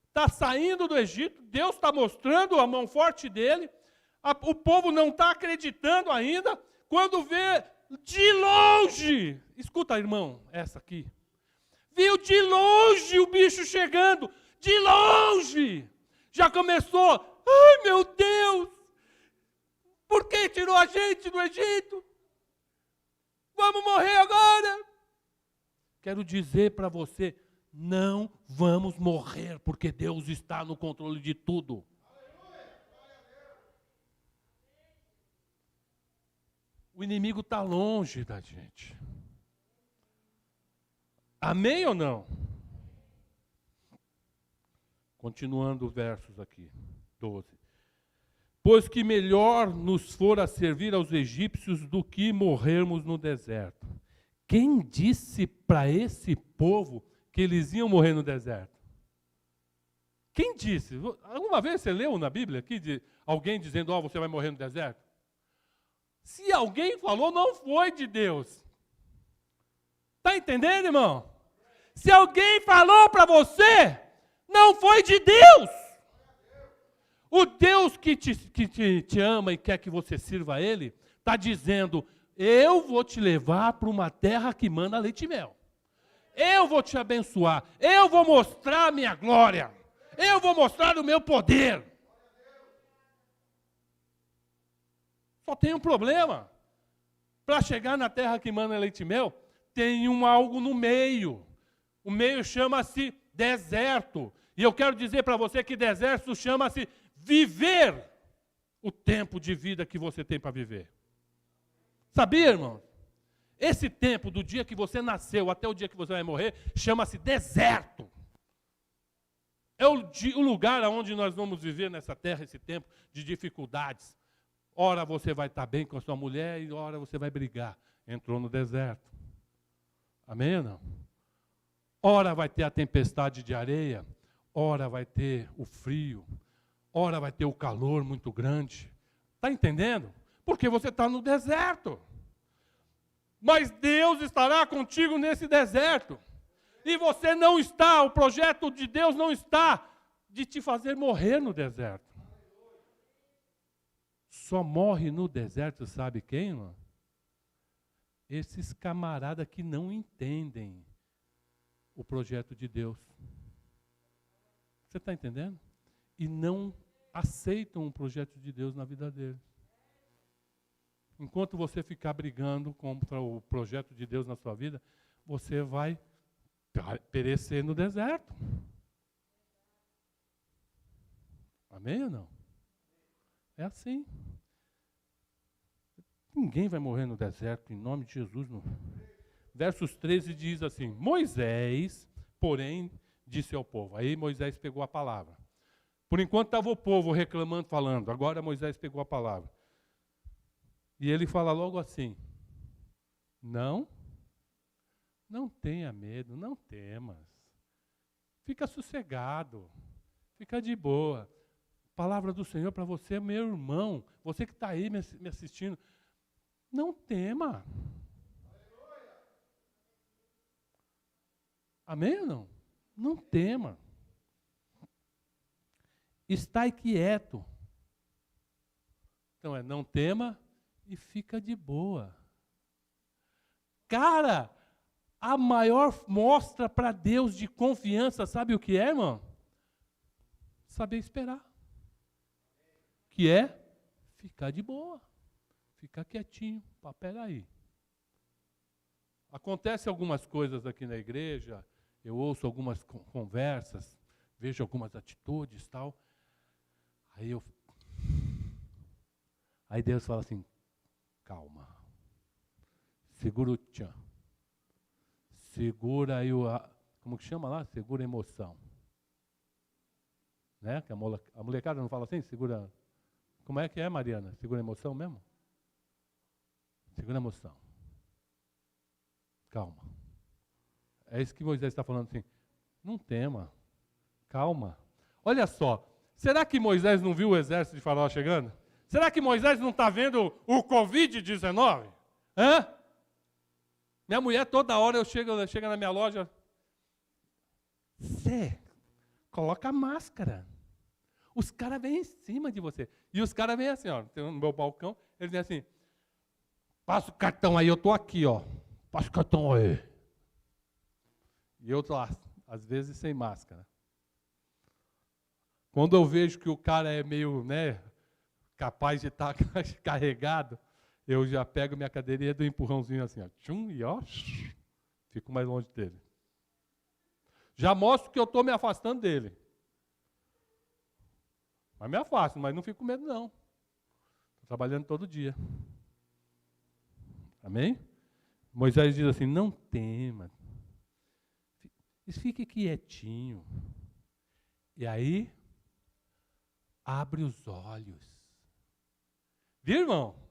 está saindo do Egito, Deus está mostrando a mão forte dele, o povo não está acreditando ainda, quando vê de longe, escuta, irmão, essa aqui, viu de longe o bicho chegando, de longe, já começou, ai meu Deus, por que tirou a gente do Egito? Vamos morrer agora? Quero dizer para você, não vamos morrer, porque Deus está no controle de tudo. O inimigo está longe da gente. Amém ou não? Continuando os versos aqui, 12. Pois que melhor nos fora servir aos egípcios do que morrermos no deserto. Quem disse para esse povo que eles iam morrer no deserto? Quem disse? Alguma vez você leu na Bíblia aqui de alguém dizendo, você vai morrer no deserto? Se alguém falou, não foi de Deus. Está entendendo, irmão? Se alguém falou para você, não foi de Deus. O Deus que te ama e quer que você sirva a Ele, está dizendo, eu vou te levar para uma terra que manda leite e mel. Eu vou te abençoar, eu vou mostrar a minha glória, eu vou mostrar o meu poder. Só tem um problema. Para chegar na terra que manda leite e mel, tem algo no meio. O meio chama-se deserto. E eu quero dizer para você que deserto chama-se viver o tempo de vida que você tem para viver. Sabia, irmão? Esse tempo, do dia que você nasceu até o dia que você vai morrer, chama-se deserto. É o lugar onde nós vamos viver nessa terra, esse tempo de dificuldades. Ora você vai estar bem com a sua mulher e ora você vai brigar. Entrou no deserto. Amém ou não? Ora vai ter a tempestade de areia, ora vai ter o frio, ora vai ter o calor muito grande. Está entendendo? Porque você está no deserto. Mas Deus estará contigo nesse deserto. E você não está, o projeto de Deus não está de te fazer morrer no deserto. Só morre no deserto, sabe quem, irmão? Esses camaradas que não entendem o projeto de Deus. Você está entendendo? E não aceitam o projeto de Deus na vida deles. Enquanto você ficar brigando contra o projeto de Deus na sua vida, você vai perecer no deserto. Amém ou não? É assim. Ninguém vai morrer no deserto, em nome de Jesus. Não. Versos 13 diz assim: Moisés, porém, disse ao povo. Aí Moisés pegou a palavra. Por enquanto estava o povo reclamando, falando. Agora Moisés pegou a palavra. E ele fala logo assim: não tenha medo, não temas. Fica sossegado, fica de boa. Palavra do Senhor para você, meu irmão, você que está aí me assistindo. Não tema. Amém ou não? Não tema. Estai quieto. Então não tema e fica de boa. Cara, a maior mostra para Deus de confiança, sabe o que é, irmão? Saber esperar. Que é ficar de boa. Ficar quietinho. Pera aí. Acontece algumas coisas aqui na igreja, eu ouço algumas conversas, vejo algumas atitudes e tal. Aí Deus fala assim: calma. Segura o tchan. Segura aí como que chama lá? Segura a emoção. Né? Que a molecada não fala assim? Segura. Como é que é, Mariana? Segura a emoção mesmo? Segura a emoção. Calma. É isso que Moisés está falando assim. Não tema. Calma. Olha só. Será que Moisés não viu o exército de Faraó chegando? Será que Moisés não está vendo o Covid-19? Hã? Minha mulher, toda hora chega na minha loja. Zé, coloca a máscara. Os caras vêm em cima de você. E os caras vêm assim, ó, no meu balcão, eles vêm assim: passa o cartão aí, eu estou aqui, ó. Passa o cartão aí. E eu estou lá, às vezes sem máscara. Quando eu vejo que o cara é meio, capaz de estar carregado, eu já pego minha cadeirinha e dou um empurrãozinho assim, ó, tchum, e ó, fico mais longe dele. Já mostro que eu estou me afastando dele. Mas me afasto, mas não fico com medo não. Estou trabalhando todo dia. Amém? Moisés diz assim: não tema. Fique quietinho. E aí, abre os olhos. Viu, irmão?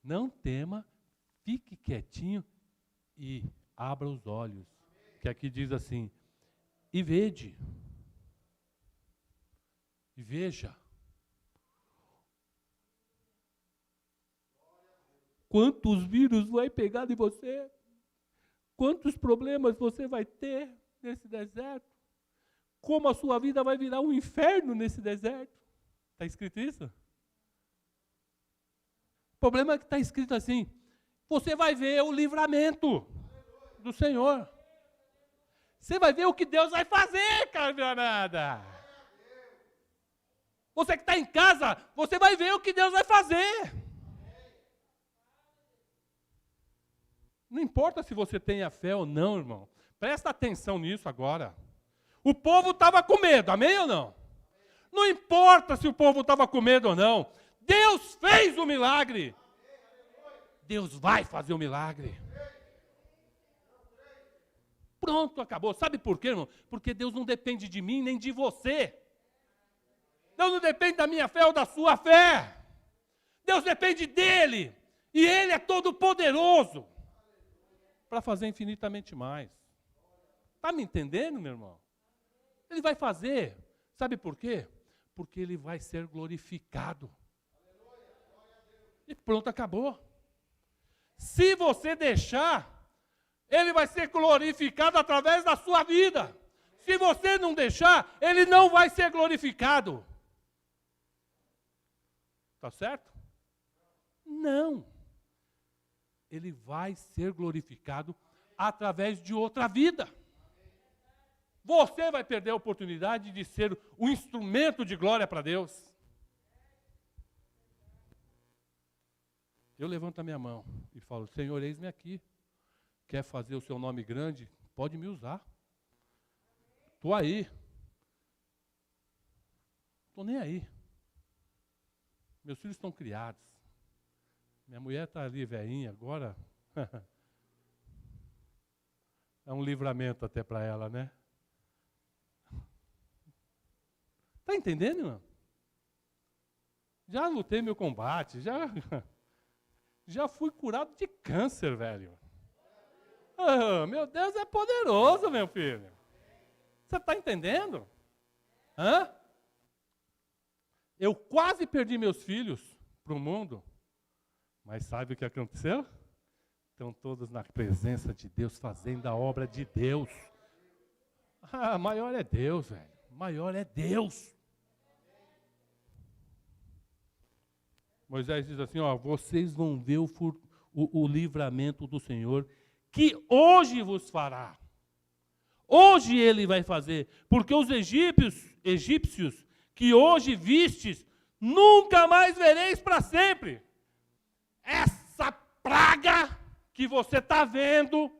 Não tema, fique quietinho e abra os olhos. Que aqui diz assim: e vede. E veja. Quantos vírus vai pegar de você? Quantos problemas você vai ter nesse deserto? Como a sua vida vai virar um inferno nesse deserto? Está escrito isso? O problema é que está escrito assim: você vai ver o livramento do Senhor. Você vai ver o que Deus vai fazer, camarada. Você que está em casa, você vai ver o que Deus vai fazer. Não importa se você tenha fé ou não, irmão. Presta atenção nisso agora. O povo estava com medo, amém ou não? Não importa se o povo estava com medo ou não. Deus fez o milagre. Deus vai fazer o milagre. Pronto, acabou. Sabe por quê, irmão? Porque Deus não depende de mim nem de você. Deus não depende da minha fé ou da sua fé. Deus depende dEle. E Ele é todo poderoso para fazer infinitamente mais. Está me entendendo, meu irmão? Ele vai fazer. Sabe por quê? Porque Ele vai ser glorificado. E pronto, acabou. Se você deixar, Ele vai ser glorificado através da sua vida. Se você não deixar, Ele não vai ser glorificado. Tá certo? Não. Ele vai ser glorificado através de outra vida. Você vai perder a oportunidade de ser um instrumento de glória para Deus. Eu levanto a minha mão e falo, Senhor, eis-me aqui. Quer fazer o seu nome grande? Pode me usar. Estou aí. Estou nem aí. Meus filhos estão criados. Minha mulher está ali, velhinha, agora. É um livramento até para ela, né? Está entendendo, irmão? Já lutei meu combate, já fui curado de câncer, velho. Oh, meu Deus é poderoso, meu filho. Você está entendendo? Hã? Eu quase perdi meus filhos para o mundo, mas sabe o que aconteceu? Estão todos na presença de Deus, fazendo a obra de Deus. Ah, maior é Deus, velho. Maior é Deus. Moisés diz assim, ó, vocês vão ver o livramento do Senhor, que hoje vos fará. Hoje Ele vai fazer, porque os egípcios que hoje vistes, nunca mais vereis para sempre. Essa praga que você está vendo,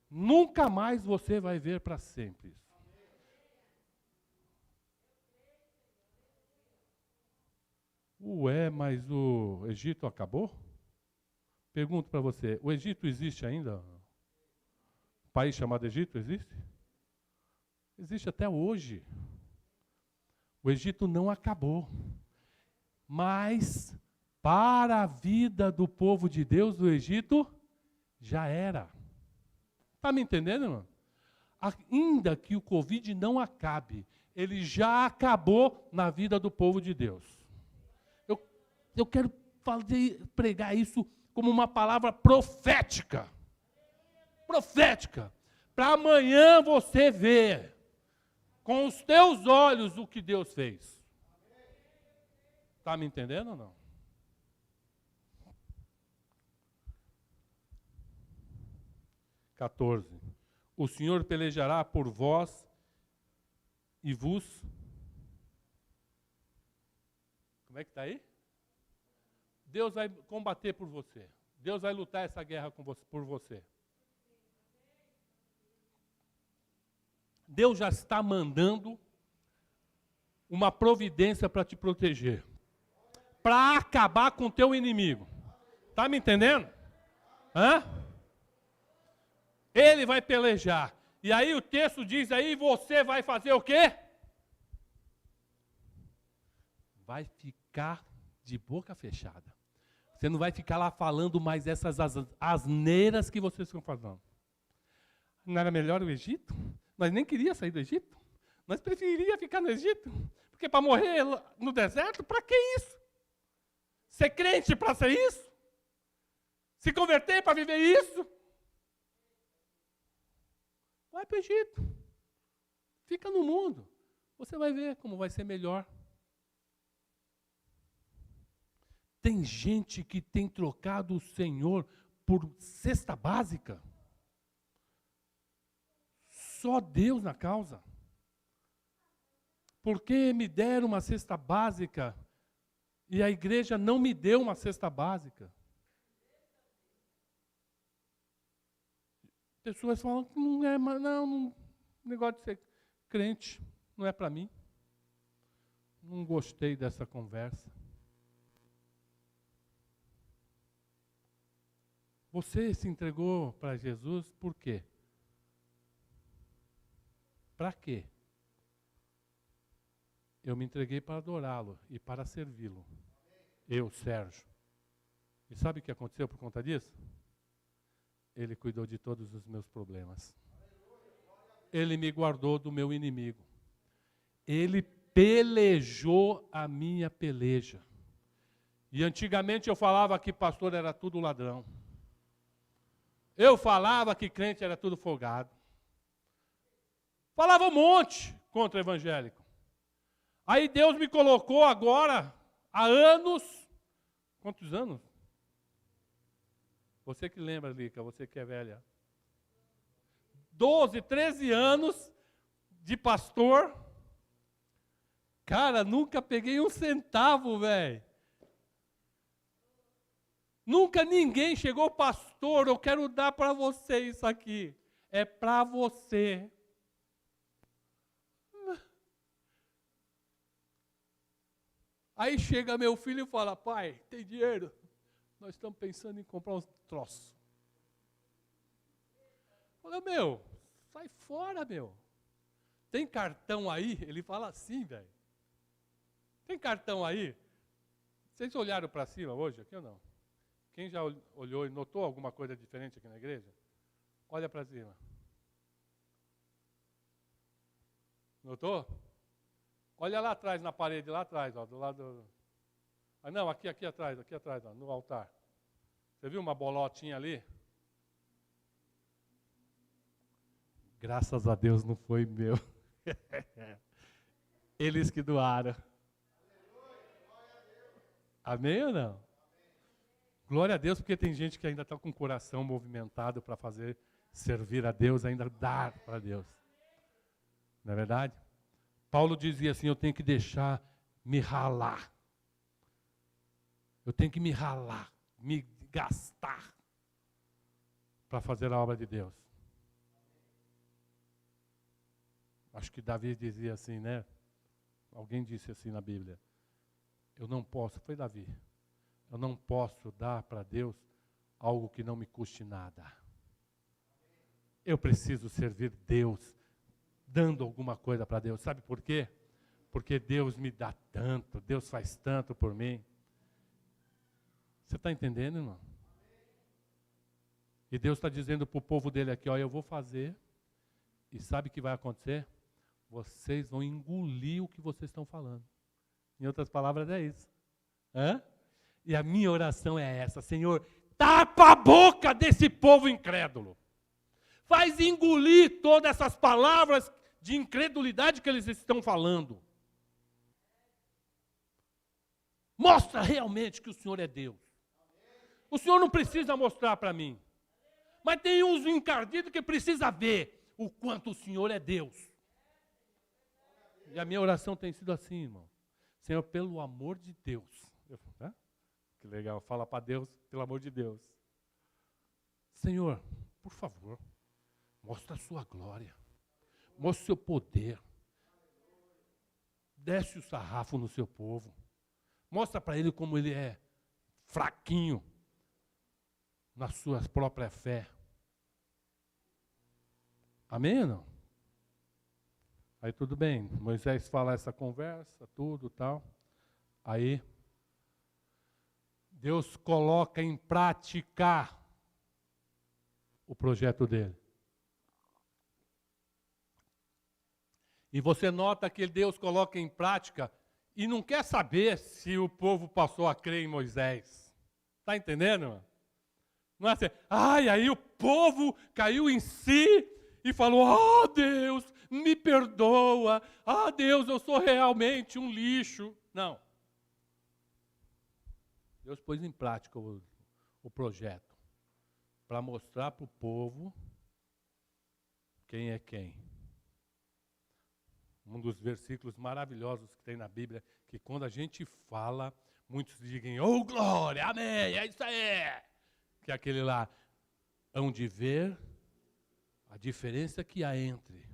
nunca mais você vai ver para sempre. Ué, mas o Egito acabou? Pergunto para você, o Egito existe ainda? Um país chamado Egito existe? Existe até hoje. O Egito não acabou. Mas, para a vida do povo de Deus, o Egito já era. Está me entendendo, irmão? Ainda que o Covid não acabe, ele já acabou na vida do povo de Deus. Eu quero pregar isso como uma palavra profética. Profética. Para amanhã você ver com os teus olhos o que Deus fez. Está me entendendo ou não? (14) O Senhor pelejará por vós e vos... Como é que está aí? Deus vai combater por você. Deus vai lutar essa guerra por você. Deus já está mandando uma providência para te proteger. Para acabar com o teu inimigo. Está me entendendo? Hã? Ele vai pelejar. E aí o texto diz aí, você vai fazer o quê? Vai ficar de boca fechada. Você não vai ficar lá falando mais essas asneiras que vocês estão falando. Não era melhor o Egito? Nós nem queríamos sair do Egito. Nós preferíamos ficar no Egito. Porque para morrer no deserto, para que isso? Ser crente para ser isso? Se converter para viver isso? Vai para o Egito. Fica no mundo. Você vai ver como vai ser melhor. Tem gente que tem trocado o Senhor por cesta básica. Só Deus na causa. Porque me deram uma cesta básica e a igreja não me deu uma cesta básica. Pessoas falam que não é, não, negócio de ser crente não é para mim. Não gostei dessa conversa. Você se entregou para Jesus por quê? Para quê? Eu me entreguei para adorá-lo e para servi-lo. Eu, Sérgio. E sabe o que aconteceu por conta disso? Ele cuidou de todos os meus problemas. Ele me guardou do meu inimigo. Ele pelejou a minha peleja. E antigamente eu falava que pastor era tudo ladrão. Eu falava que crente era tudo folgado. Falava um monte contra o evangélico. Aí Deus me colocou agora, há anos, quantos anos? Você que lembra, Lica, você que é velha. 12, 13 anos, de pastor. Cara, nunca peguei um centavo, velho. Nunca ninguém chegou, pastor, eu quero dar para você isso aqui. É para você. Aí chega meu filho e fala, pai, tem dinheiro? Nós estamos pensando em comprar uns troços. Fala, meu, sai fora, meu. Tem cartão aí? Ele fala assim, velho. Tem cartão aí? Vocês olharam para cima hoje aqui ou não? Quem já olhou e notou alguma coisa diferente aqui na igreja? Olha para cima. Notou? Olha lá atrás, na parede, lá atrás, ó, do lado... Ah, não, aqui atrás, ó, no altar. Você viu uma bolotinha ali? Graças a Deus não foi meu. Eles que doaram. Amém ou não? Glória a Deus, porque tem gente que ainda está com o coração movimentado para fazer, servir a Deus, ainda dar para Deus. Não é verdade? Paulo dizia assim, eu tenho que deixar me ralar. Eu tenho que me ralar, me gastar para fazer a obra de Deus. Acho que Davi dizia assim, né? Alguém disse assim na Bíblia. Eu não posso, foi Davi. Eu não posso dar para Deus algo que não me custe nada. Eu preciso servir Deus, dando alguma coisa para Deus. Sabe por quê? Porque Deus me dá tanto, Deus faz tanto por mim. Você está entendendo, irmão? E Deus está dizendo para o povo dele aqui, ó, eu vou fazer, e sabe o que vai acontecer? Vocês vão engolir o que vocês estão falando. Em outras palavras, é isso. Hã? E a minha oração é essa, Senhor, tapa a boca desse povo incrédulo. Faz engolir todas essas palavras de incredulidade que eles estão falando. Mostra realmente que o Senhor é Deus. O Senhor não precisa mostrar para mim. Mas tem uns encardidos que precisa ver o quanto o Senhor é Deus. E a minha oração tem sido assim, irmão. Senhor, pelo amor de Deus. Que legal, fala para Deus, pelo amor de Deus. Senhor, por favor, mostra a sua glória. Mostra o seu poder. Desce o sarrafo no seu povo. Mostra para ele como ele é fraquinho na sua própria fé. Amém ou não? Aí tudo bem, Moisés fala essa conversa, tudo tal. Aí Deus coloca em prática o projeto dele. E você nota que Deus coloca em prática e não quer saber se o povo passou a crer em Moisés. Está entendendo? Não é assim, aí o povo caiu em si e falou, Deus, me perdoa, Deus, eu sou realmente um lixo. Não. Deus pôs em prática o projeto para mostrar para o povo quem é quem. Um dos versículos maravilhosos que tem na Bíblia, que quando a gente fala, muitos dizem, glória, amém, é isso aí. Que é aquele lá, hão de ver a diferença que há entre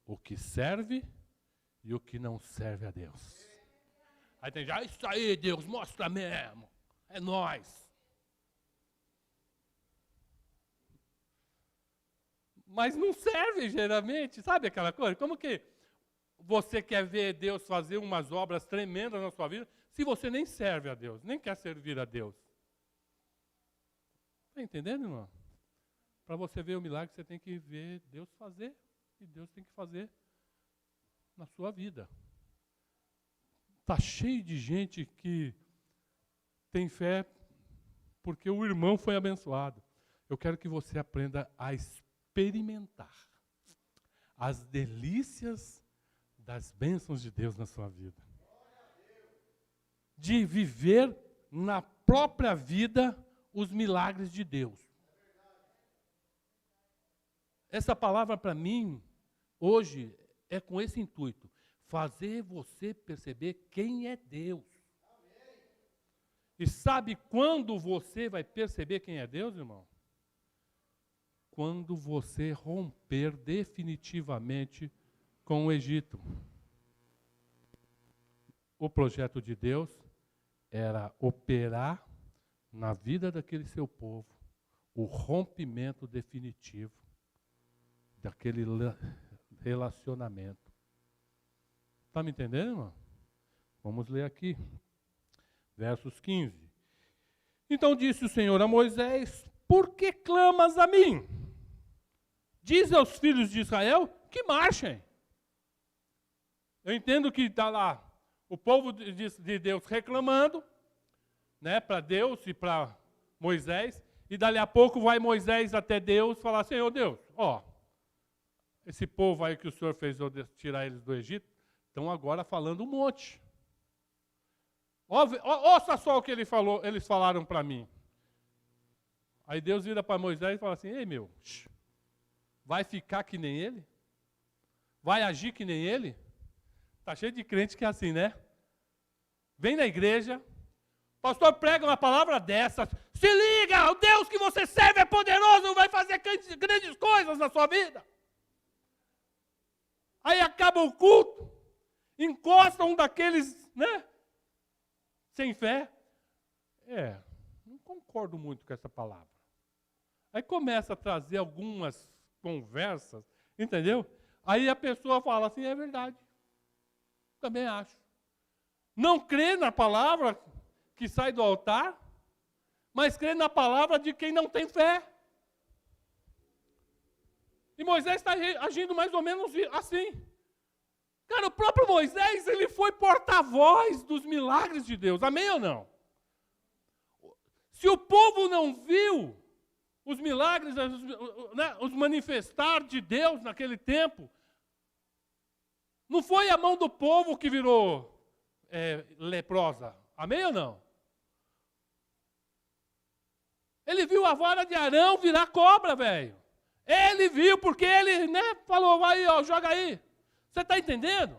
o que serve e o que não serve a Deus. Aí tem já, isso aí, Deus, mostra mesmo, é nós. Mas não serve geralmente, sabe aquela coisa? Como que você quer ver Deus fazer umas obras tremendas na sua vida, se você nem serve a Deus, nem quer servir a Deus? Está entendendo, irmão? Para você ver o milagre, você tem que ver Deus fazer, e Deus tem que fazer na sua vida. Está cheio de gente que tem fé porque o irmão foi abençoado. Eu quero que você aprenda a experimentar as delícias das bênçãos de Deus na sua vida. De viver na própria vida os milagres de Deus. Essa palavra para mim, hoje, é com esse intuito, fazer você perceber quem é Deus. E sabe quando você vai perceber quem é Deus, irmão? Quando você romper definitivamente com o Egito. O projeto de Deus era operar na vida daquele seu povo o rompimento definitivo daquele relacionamento. Está me entendendo, irmão? Vamos ler aqui, versos 15. Então disse o Senhor a Moisés: por que clamas a mim? Diz aos filhos de Israel que marchem. Eu entendo que está lá o povo de Deus reclamando, né, para Deus e para Moisés, e dali a pouco vai Moisés até Deus falar: Senhor Deus, esse povo aí que o Senhor fez eu tirar eles do Egito, estão agora falando um monte. Ouça só o que eles falaram para mim. Aí Deus vira para Moisés e fala assim: ei meu, vai ficar que nem ele? Vai agir que nem ele? Está cheio de crente que é assim, né? Vem na igreja, pastor prega uma palavra dessa, se liga, o Deus que você serve é poderoso, vai fazer grandes coisas na sua vida. Aí acaba o culto, encosta um daqueles, né, sem fé. Não concordo muito com essa palavra. Aí começa a trazer algumas conversas, entendeu? Aí a pessoa fala assim: é verdade, também acho. Não crê na palavra que sai do altar, mas crê na palavra de quem não tem fé. E Moisés está agindo mais ou menos assim. Cara, o próprio Moisés, ele foi porta-voz dos milagres de Deus. Amém ou não? Se o povo não viu os milagres, os manifestar de Deus naquele tempo, não foi a mão do povo que virou leprosa. Amém ou não? Ele viu a vara de Arão virar cobra, velho. Ele viu, porque ele, falou: vai, joga aí. Você está entendendo?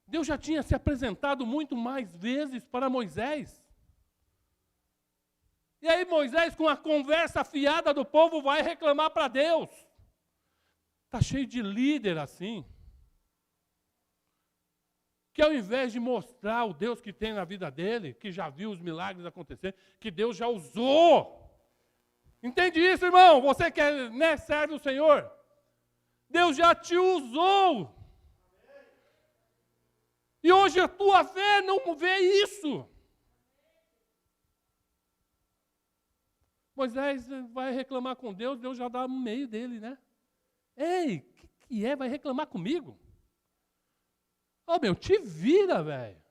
Deus já tinha se apresentado muito mais vezes para Moisés. E aí Moisés, com a conversa afiada do povo, vai reclamar para Deus. Está cheio de líder assim, que ao invés de mostrar o Deus que tem na vida dele, que já viu os milagres acontecer, que Deus já usou. Entende isso, irmão? Você que serve o Senhor. Deus já te usou. E hoje a tua fé não vê isso. Moisés vai reclamar com Deus, Deus já dá no meio dele, né? Ei, o que é? Vai reclamar comigo? Te vira, velho.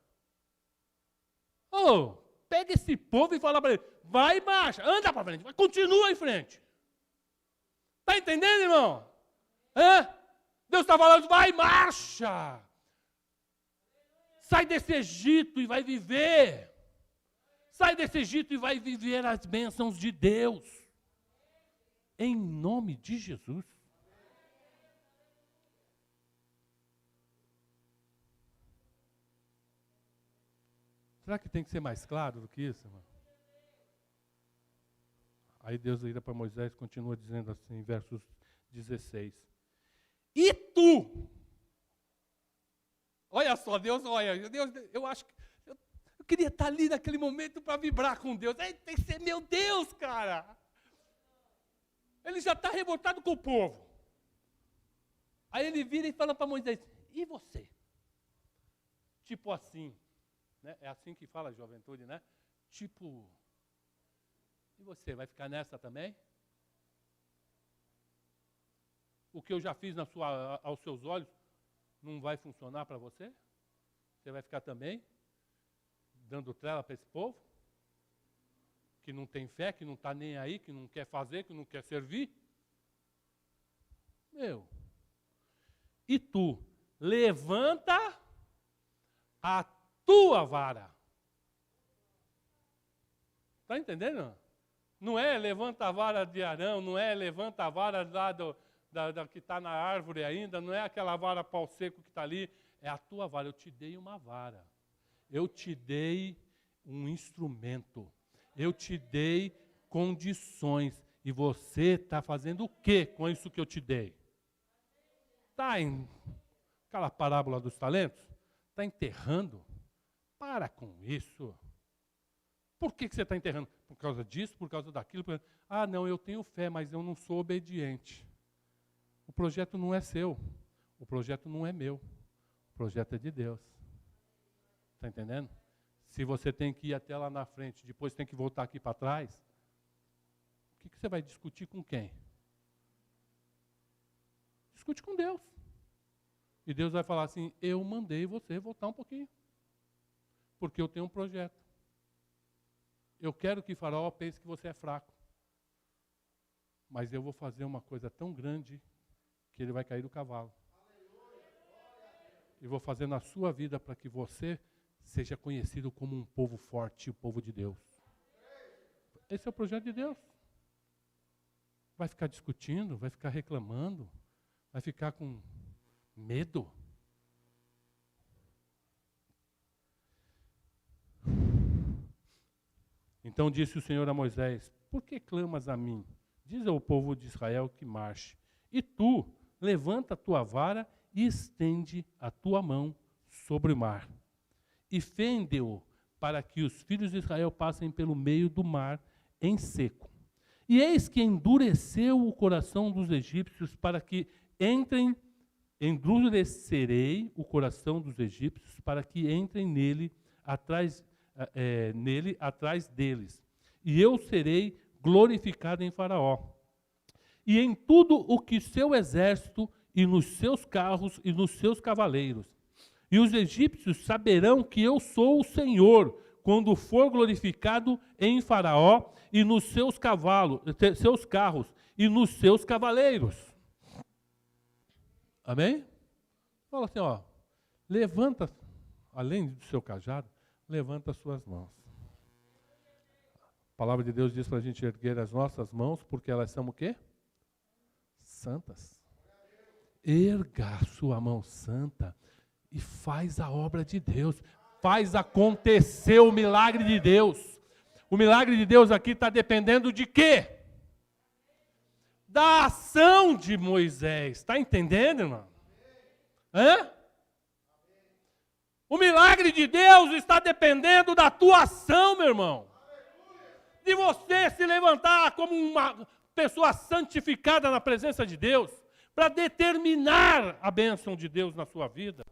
Pega esse povo e fala para ele: vai, marcha, anda para frente, continua em frente. Está entendendo, irmão? Deus está falando: vai, marcha. Sai desse Egito e vai viver. Sai desse Egito e vai viver as bênçãos de Deus. Em nome de Jesus. Será que tem que ser mais claro do que isso, irmão? Aí Deus vira para Moisés e continua dizendo assim, versos 16. E tu? Olha só, Deus, eu acho que eu queria estar ali naquele momento para vibrar com Deus. Tem que ser meu Deus, cara. Ele já está revoltado com o povo. Aí ele vira e fala para Moisés: e você? Tipo assim, né? É assim que fala a juventude, né? Tipo, e você, vai ficar nessa também? O que eu já fiz aos seus olhos não vai funcionar para você? Você vai ficar também dando trela para esse povo? Que não tem fé, que não está nem aí, que não quer fazer, que não quer servir? E tu, levanta a tua vara. Está entendendo? Não é levanta a vara de Arão, não é levanta a vara lá da que está na árvore ainda, não é aquela vara pau seco que está ali, é a tua vara. Eu te dei uma vara, eu te dei um instrumento, eu te dei condições, e você está fazendo o que com isso que eu te dei? Está em aquela parábola dos talentos? Está enterrando? Para com isso. Por que você está enterrando? Por causa disso, por causa daquilo? Ah, não, eu tenho fé, mas eu não sou obediente. O projeto não é seu. O projeto não é meu. O projeto é de Deus. Está entendendo? Se você tem que ir até lá na frente, depois tem que voltar aqui para trás, o que você vai discutir com quem? Discute com Deus. E Deus vai falar assim, eu mandei você voltar um pouquinho. Porque eu tenho um projeto. Eu quero que Faraó pense que você é fraco. Mas eu vou fazer uma coisa tão grande que ele vai cair do cavalo. E vou fazer na sua vida para que você seja conhecido como um povo forte, o povo de Deus. Esse é o projeto de Deus. Vai ficar discutindo, vai ficar reclamando, vai ficar com medo. Então disse o Senhor a Moisés, por que clamas a mim? Diz ao povo de Israel que marche. E tu, levanta a tua vara e estende a tua mão sobre o mar. E fende-o para que os filhos de Israel passem pelo meio do mar em seco. E eis que endureceu o coração dos egípcios para que entrem, endurecerei o coração dos egípcios para que entrem nele atrás deles. E eu serei glorificado em Faraó. E em tudo o que seu exército, e nos seus carros, e nos seus cavaleiros. E os egípcios saberão que eu sou o Senhor, quando for glorificado em Faraó, e nos seus seus carros, e nos seus cavaleiros. Amém? Fala assim, ó, levanta, além do seu cajado, levanta as suas mãos. A palavra de Deus diz para a gente erguer as nossas mãos, porque elas são o quê? Santas. Erga a sua mão santa e faz a obra de Deus. Faz acontecer o milagre de Deus. O milagre de Deus aqui está dependendo de quê? Da ação de Moisés. Está entendendo, irmão? Hã? O milagre de Deus está dependendo da tua ação, meu irmão. De você se levantar como uma pessoa santificada na presença de Deus, para determinar a bênção de Deus na sua vida,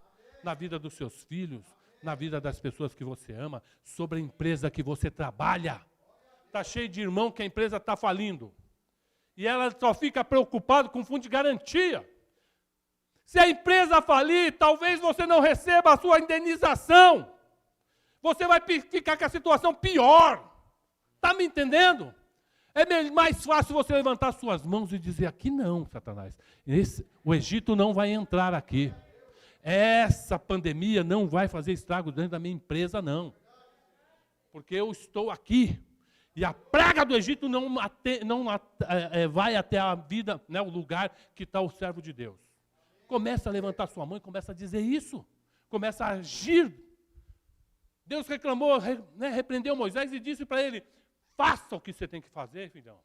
na vida dos seus filhos, na vida das pessoas que você ama, sobre a empresa que você trabalha. Está cheio de irmão que a empresa está falindo. E ela só fica preocupada com o fundo de garantia. Se a empresa falir, talvez você não receba a sua indenização. Você vai ficar com a situação pior. Está me entendendo? É mais fácil você levantar suas mãos e dizer, aqui não, Satanás. O Egito não vai entrar aqui. Essa pandemia não vai fazer estrago dentro da minha empresa, não. Porque eu estou aqui. E a praga do Egito não vai até a vida, né, o lugar que está o servo de Deus. Começa a levantar sua mão e começa a dizer isso. Começa a agir. Deus reclamou, repreendeu Moisés e disse para ele, faça o que você tem que fazer, filhão.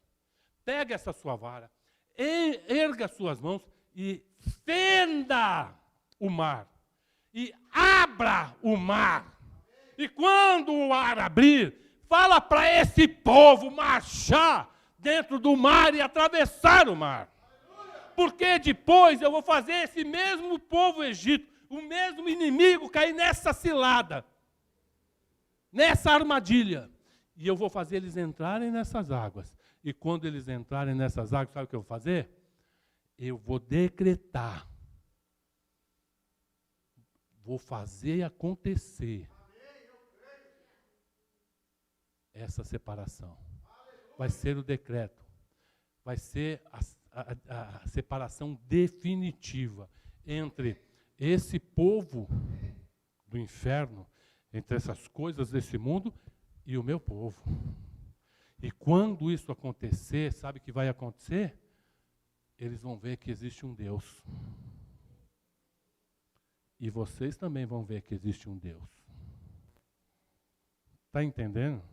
Pega essa sua vara, erga suas mãos e fenda o mar. E abra o mar. E quando o mar abrir, fala para esse povo marchar dentro do mar e atravessar o mar. Porque depois eu vou fazer esse mesmo povo egito, o mesmo inimigo cair nessa cilada, nessa armadilha. E eu vou fazer eles entrarem nessas águas. E quando eles entrarem nessas águas, sabe o que eu vou fazer? Eu vou decretar. Vou fazer acontecer essa separação. Vai ser o decreto. Vai ser a separação definitiva entre esse povo do inferno, entre essas coisas desse mundo, e o meu povo. E quando isso acontecer, sabe o que vai acontecer? Eles vão ver que existe um Deus. E vocês também vão ver que existe um Deus. Está entendendo?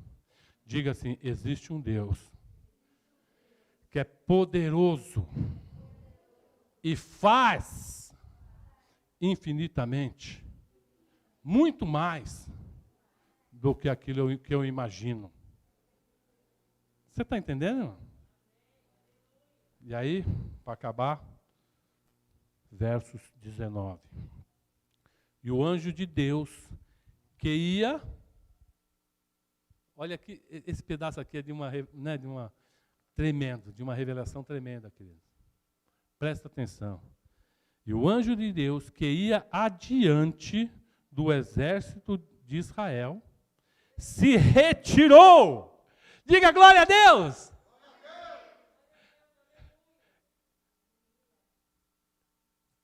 Diga assim, existe um Deus que é poderoso e faz infinitamente muito mais do que aquilo que eu imagino. Você está entendendo? E aí, para acabar, versos 19. E o anjo de Deus que ia... Olha aqui, esse pedaço aqui é de uma revelação tremenda, queridos. Presta atenção. E o anjo de Deus que ia adiante do exército de Israel se retirou. Diga glória a Deus!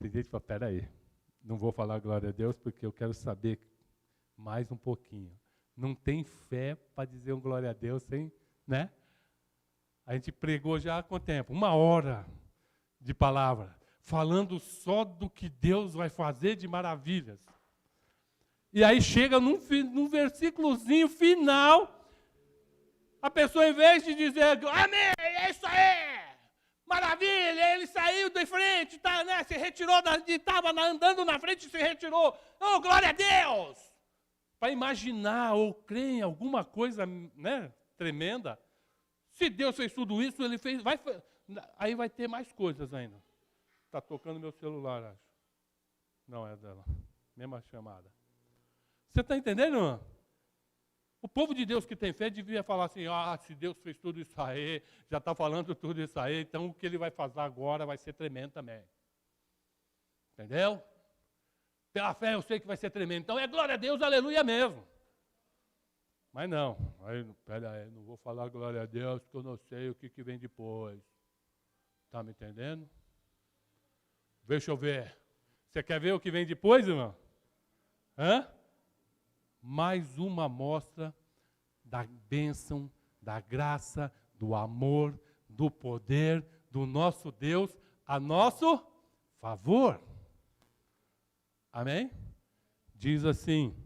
Tem gente que fala, peraí, não vou falar glória a Deus porque eu quero saber mais um pouquinho. Não tem fé para dizer um glória a Deus sem, né? A gente pregou já há quanto tempo? 1 hora de palavra, falando só do que Deus vai fazer de maravilhas. E aí chega num versículozinho final, a pessoa, em vez de dizer, amém, é isso aí, maravilha, ele saiu de frente, tá, né, se retirou, estava andando na frente e se retirou. Oh, glória a Deus! Para imaginar ou crer em alguma coisa, né, tremenda, se Deus fez tudo isso, ele fez, aí vai ter mais coisas ainda. Está tocando meu celular, acho. Não é dela, mesma chamada. Você está entendendo, irmão? O povo de Deus que tem fé devia falar assim, se Deus fez tudo isso aí, já está falando tudo isso aí, então o que ele vai fazer agora vai ser tremendo também. Entendeu? Pela fé eu sei que vai ser tremendo. Então é glória a Deus, aleluia mesmo. Mas não. Pera aí, não vou falar glória a Deus, porque eu não sei o que vem depois. Está me entendendo? Deixa eu ver. Você quer ver o que vem depois, irmão? Hã? Mais uma amostra da bênção, da graça, do amor, do poder do nosso Deus a nosso favor. Amém? Diz assim,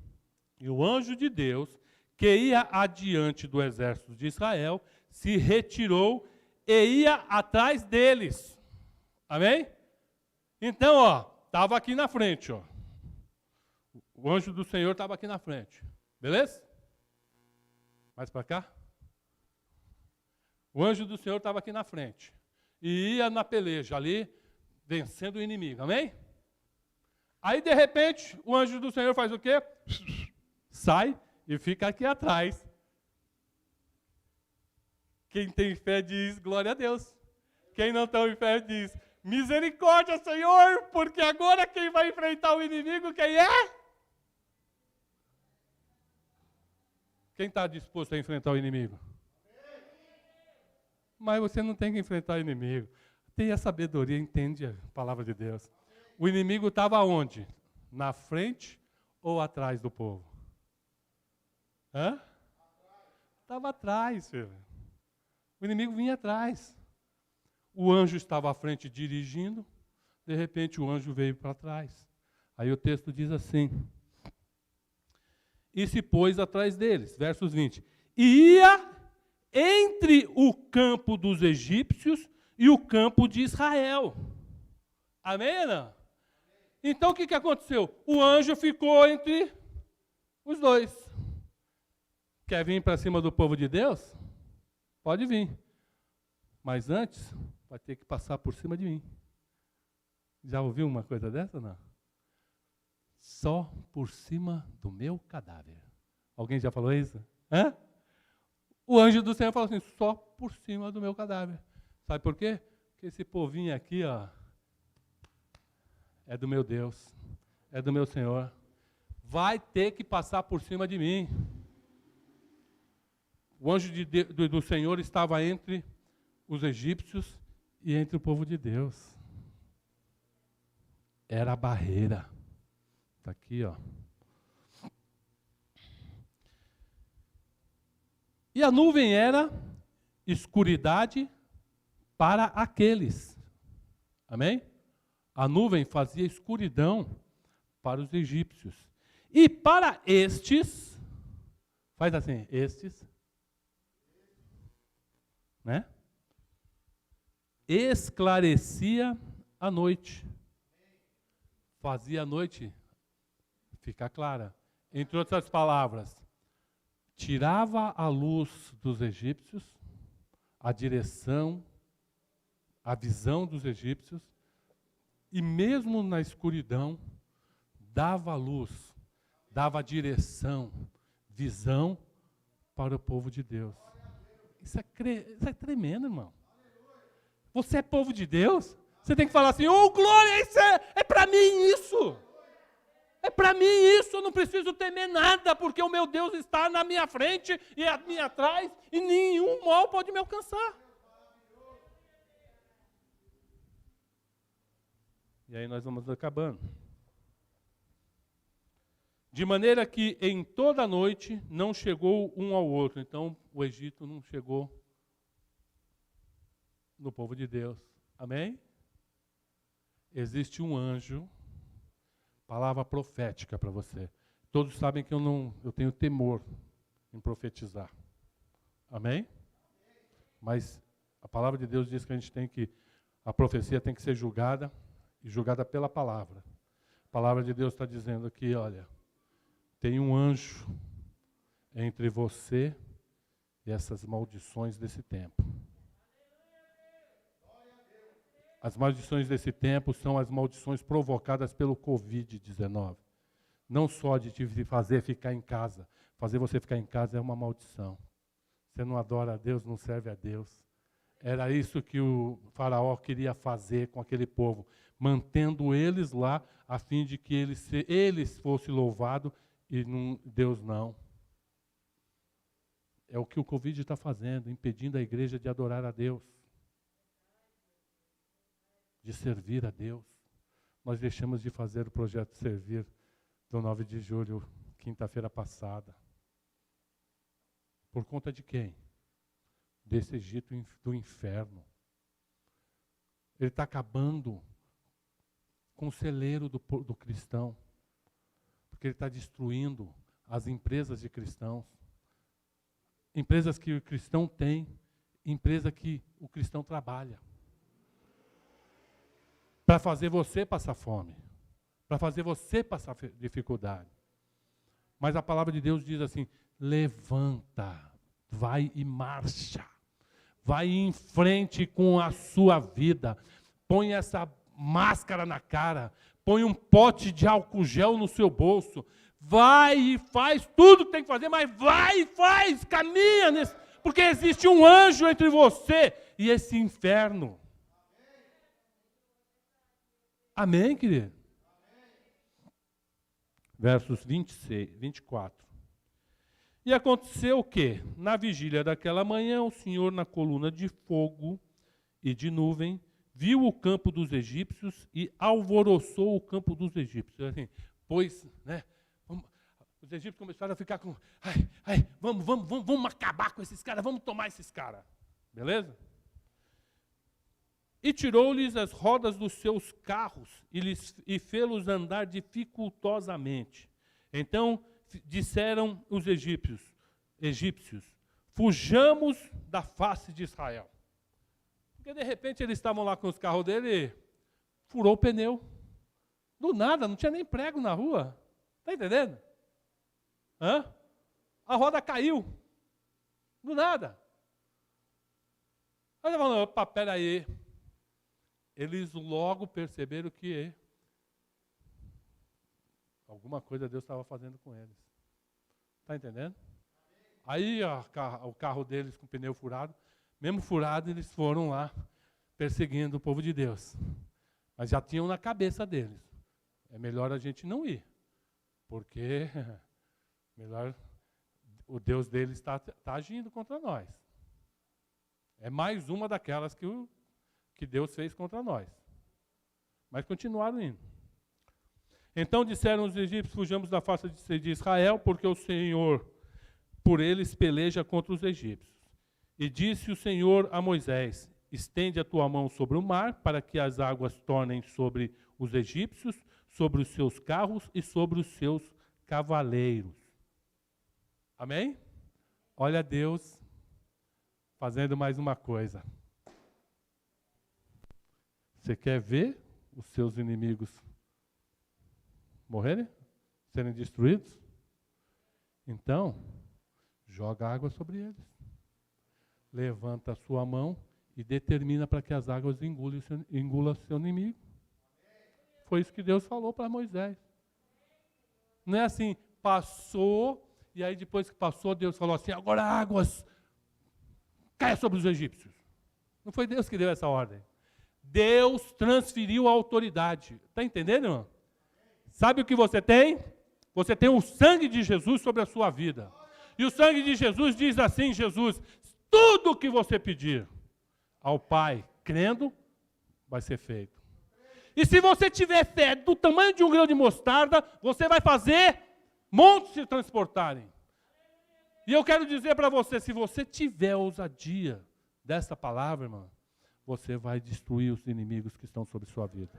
e o anjo de Deus, que ia adiante do exército de Israel, se retirou e ia atrás deles. Amém? Então, estava aqui na frente, O anjo do Senhor estava aqui na frente. Beleza? Mais para cá. O anjo do Senhor estava aqui na frente. E ia na peleja ali, vencendo o inimigo. Amém? Aí, de repente, o anjo do Senhor faz o quê? Sai e fica aqui atrás. Quem tem fé diz, glória a Deus. Quem não tem fé diz, misericórdia, Senhor, porque agora quem vai enfrentar o inimigo, quem é? Quem está disposto a enfrentar o inimigo? Mas você não tem que enfrentar o inimigo. Tenha sabedoria, entende a palavra de Deus. O inimigo estava onde? Na frente ou atrás do povo? Estava atrás, filho. O inimigo vinha atrás. O anjo estava à frente dirigindo, de repente o anjo veio para trás. Aí o texto diz assim, e se pôs atrás deles, versos 20, e ia entre o campo dos egípcios e o campo de Israel. Amém, não? Então o que aconteceu? O anjo ficou entre os dois. Quer vir para cima do povo de Deus? Pode vir. Mas antes, vai ter que passar por cima de mim. Já ouviu uma coisa dessa, não? Só por cima do meu cadáver. Alguém já falou isso? O anjo do Senhor falou assim, só por cima do meu cadáver. Sabe por quê? Porque esse povinho aqui, é do meu Deus, é do meu Senhor. Vai ter que passar por cima de mim. O anjo do Senhor estava entre os egípcios e entre o povo de Deus. Era a barreira. Está aqui, E a nuvem era escuridade para aqueles. Amém? A nuvem fazia escuridão para os egípcios. E para estes, faz assim, estes, né? Esclarecia a noite. Fazia a noite ficar clara. Entre outras palavras, tirava a luz dos egípcios, a direção, a visão dos egípcios, e mesmo na escuridão, dava luz, dava direção, visão para o povo de Deus. Isso é tremendo, irmão. Você é povo de Deus? Você tem que falar assim, oh glória, isso é para mim isso. É para mim isso, eu não preciso temer nada, porque o meu Deus está na minha frente e a minha atrás, e nenhum mal pode me alcançar. E aí nós vamos acabando. De maneira que em toda a noite não chegou um ao outro. Então o Egito não chegou no povo de Deus. Amém? Existe um anjo, palavra profética para você. Todos sabem que eu tenho temor em profetizar. Amém? Mas a palavra de Deus diz que a profecia tem que ser julgada, e julgada pela palavra. A palavra de Deus está dizendo aqui, olha, tem um anjo entre você e essas maldições desse tempo. As maldições desse tempo são as maldições provocadas pelo Covid-19. Não só de te fazer ficar em casa. Fazer você ficar em casa é uma maldição. Você não adora a Deus, não serve a Deus. Era isso que o faraó queria fazer com aquele povo, mantendo eles lá, a fim de que eles fossem louvados e Deus não. É o que o Covid está fazendo, impedindo a igreja de adorar a Deus, de servir a Deus. Nós deixamos de fazer o projeto Servir do 9 de julho, quinta-feira passada. Por conta de quem? Desse Egito do inferno. Ele está acabando com o celeiro do cristão, porque ele está destruindo as empresas de cristãos, empresas que o cristão tem, empresa que o cristão trabalha, para fazer você passar fome, para fazer você passar dificuldade. Mas a palavra de Deus diz assim, levanta, vai e marcha, vai em frente com a sua vida, põe essa máscara na cara, põe um pote de álcool gel no seu bolso, vai e faz tudo que tem que fazer, mas vai e faz, caminha, porque existe um anjo entre você e esse inferno. Amém, querido? Versos 26, 24. E aconteceu o quê? Na vigília daquela manhã, o Senhor, na coluna de fogo e de nuvem, viu o campo dos egípcios e alvoroçou o campo dos egípcios. Assim, pois, né, os egípcios começaram a ficar com, vamos acabar com esses caras, vamos tomar esses caras. Beleza? E tirou-lhes as rodas dos seus carros e fê-los andar dificultosamente. Então disseram os egípcios, fujamos da face de Israel. Porque de repente eles estavam lá com os carros dele e furou o pneu. Do nada, não tinha nem prego na rua. Está entendendo? A roda caiu. Do nada. Aí ele falou, opa, peraí. Eles logo perceberam que alguma coisa Deus estava fazendo com eles. Está entendendo? Aí o carro deles com o pneu furado, mesmo furado, eles foram lá perseguindo o povo de Deus. Mas já tinham na cabeça deles. É melhor a gente não ir, porque melhor o Deus deles está agindo contra nós. É mais uma daquelas que Deus fez contra nós. Mas continuaram indo. Então disseram os egípcios, fujamos da face de Israel, porque o Senhor por eles peleja contra os egípcios. E disse o Senhor a Moisés: estende a tua mão sobre o mar, para que as águas tornem sobre os egípcios, sobre os seus carros e sobre os seus cavaleiros. Amém? Olha Deus fazendo mais uma coisa. Você quer ver os seus inimigos morrerem? Serem destruídos? Então, joga água sobre eles. Levanta a sua mão e determina para que as águas engulam seu inimigo. Foi isso que Deus falou para Moisés. Não é assim, passou, e aí depois que passou, Deus falou assim, agora águas caia sobre os egípcios. Não foi Deus que deu essa ordem. Deus transferiu a autoridade. Está entendendo, irmão? Sabe o que você tem? Você tem o sangue de Jesus sobre a sua vida. E o sangue de Jesus diz assim, Jesus, tudo o que você pedir ao Pai, crendo, vai ser feito. E se você tiver fé do tamanho de um grão de mostarda, você vai fazer montes se transportarem. E eu quero dizer para você, se você tiver ousadia dessa palavra, irmão, você vai destruir os inimigos que estão sobre sua vida.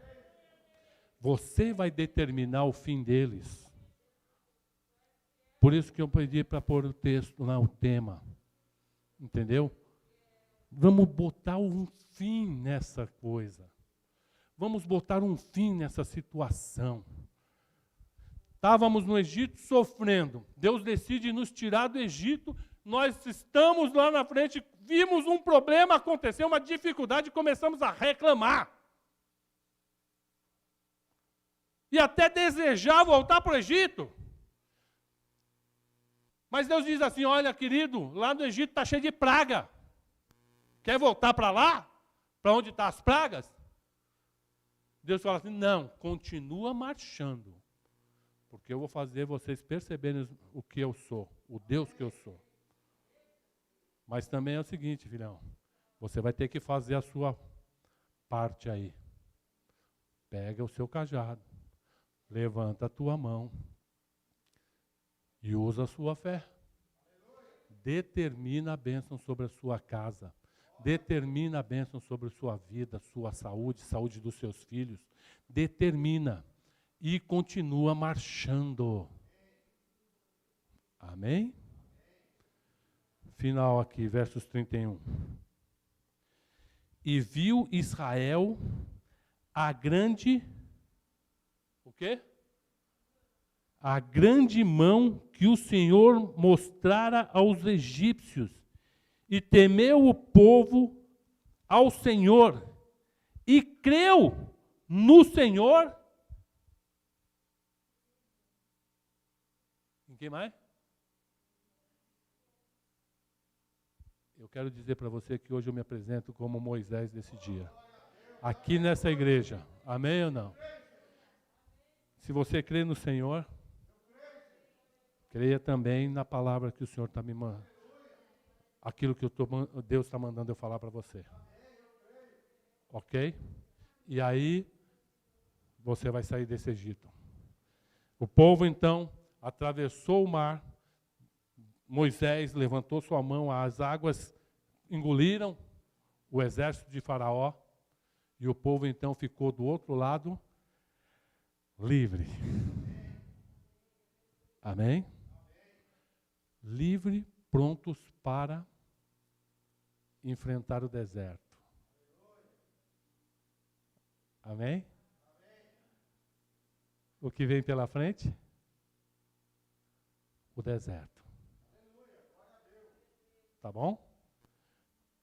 Você vai determinar o fim deles. Por isso que eu pedi para pôr o texto lá, o tema. Entendeu? Vamos botar um fim nessa coisa. Vamos botar um fim nessa situação. Estávamos no Egito sofrendo. Deus decide nos tirar do Egito. Nós estamos lá na frente, vimos um problema acontecer, uma dificuldade, e começamos a reclamar. E até desejar voltar para o Egito. Mas Deus diz assim, olha, querido, lá no Egito está cheio de praga. Quer voltar para lá? Para onde estão as pragas? Deus fala assim, não, continua marchando. Porque eu vou fazer vocês perceberem o que eu sou, o Deus que eu sou. Mas também é o seguinte, filhão, você vai ter que fazer a sua parte aí. Pega o seu cajado, levanta a tua mão e usa a sua fé. Determina a bênção sobre a sua casa. Determina a bênção sobre a sua vida, sua saúde, saúde dos seus filhos. Determina. E continua marchando. Amém? Final aqui, versos 31. E viu Israel a grande... O quê? A grande mão que o Senhor mostrara aos egípcios. E temeu o povo ao Senhor. E creu no Senhor. Em quem mais? Eu quero dizer para você que hoje eu me apresento como Moisés desse dia. Aqui nessa igreja. Amém ou não? Se você crê no Senhor, creia também na palavra que o Senhor está me mandando. Aquilo que Deus está mandando eu falar para você. Ok? E aí, você vai sair desse Egito. O povo, então, atravessou o mar. Moisés levantou sua mão, as águas engoliram o exército de Faraó. E o povo, então, ficou do outro lado, livre. Amém? Livre, prontos para enfrentar o deserto. Amém? O que vem pela frente? O deserto. Tá bom?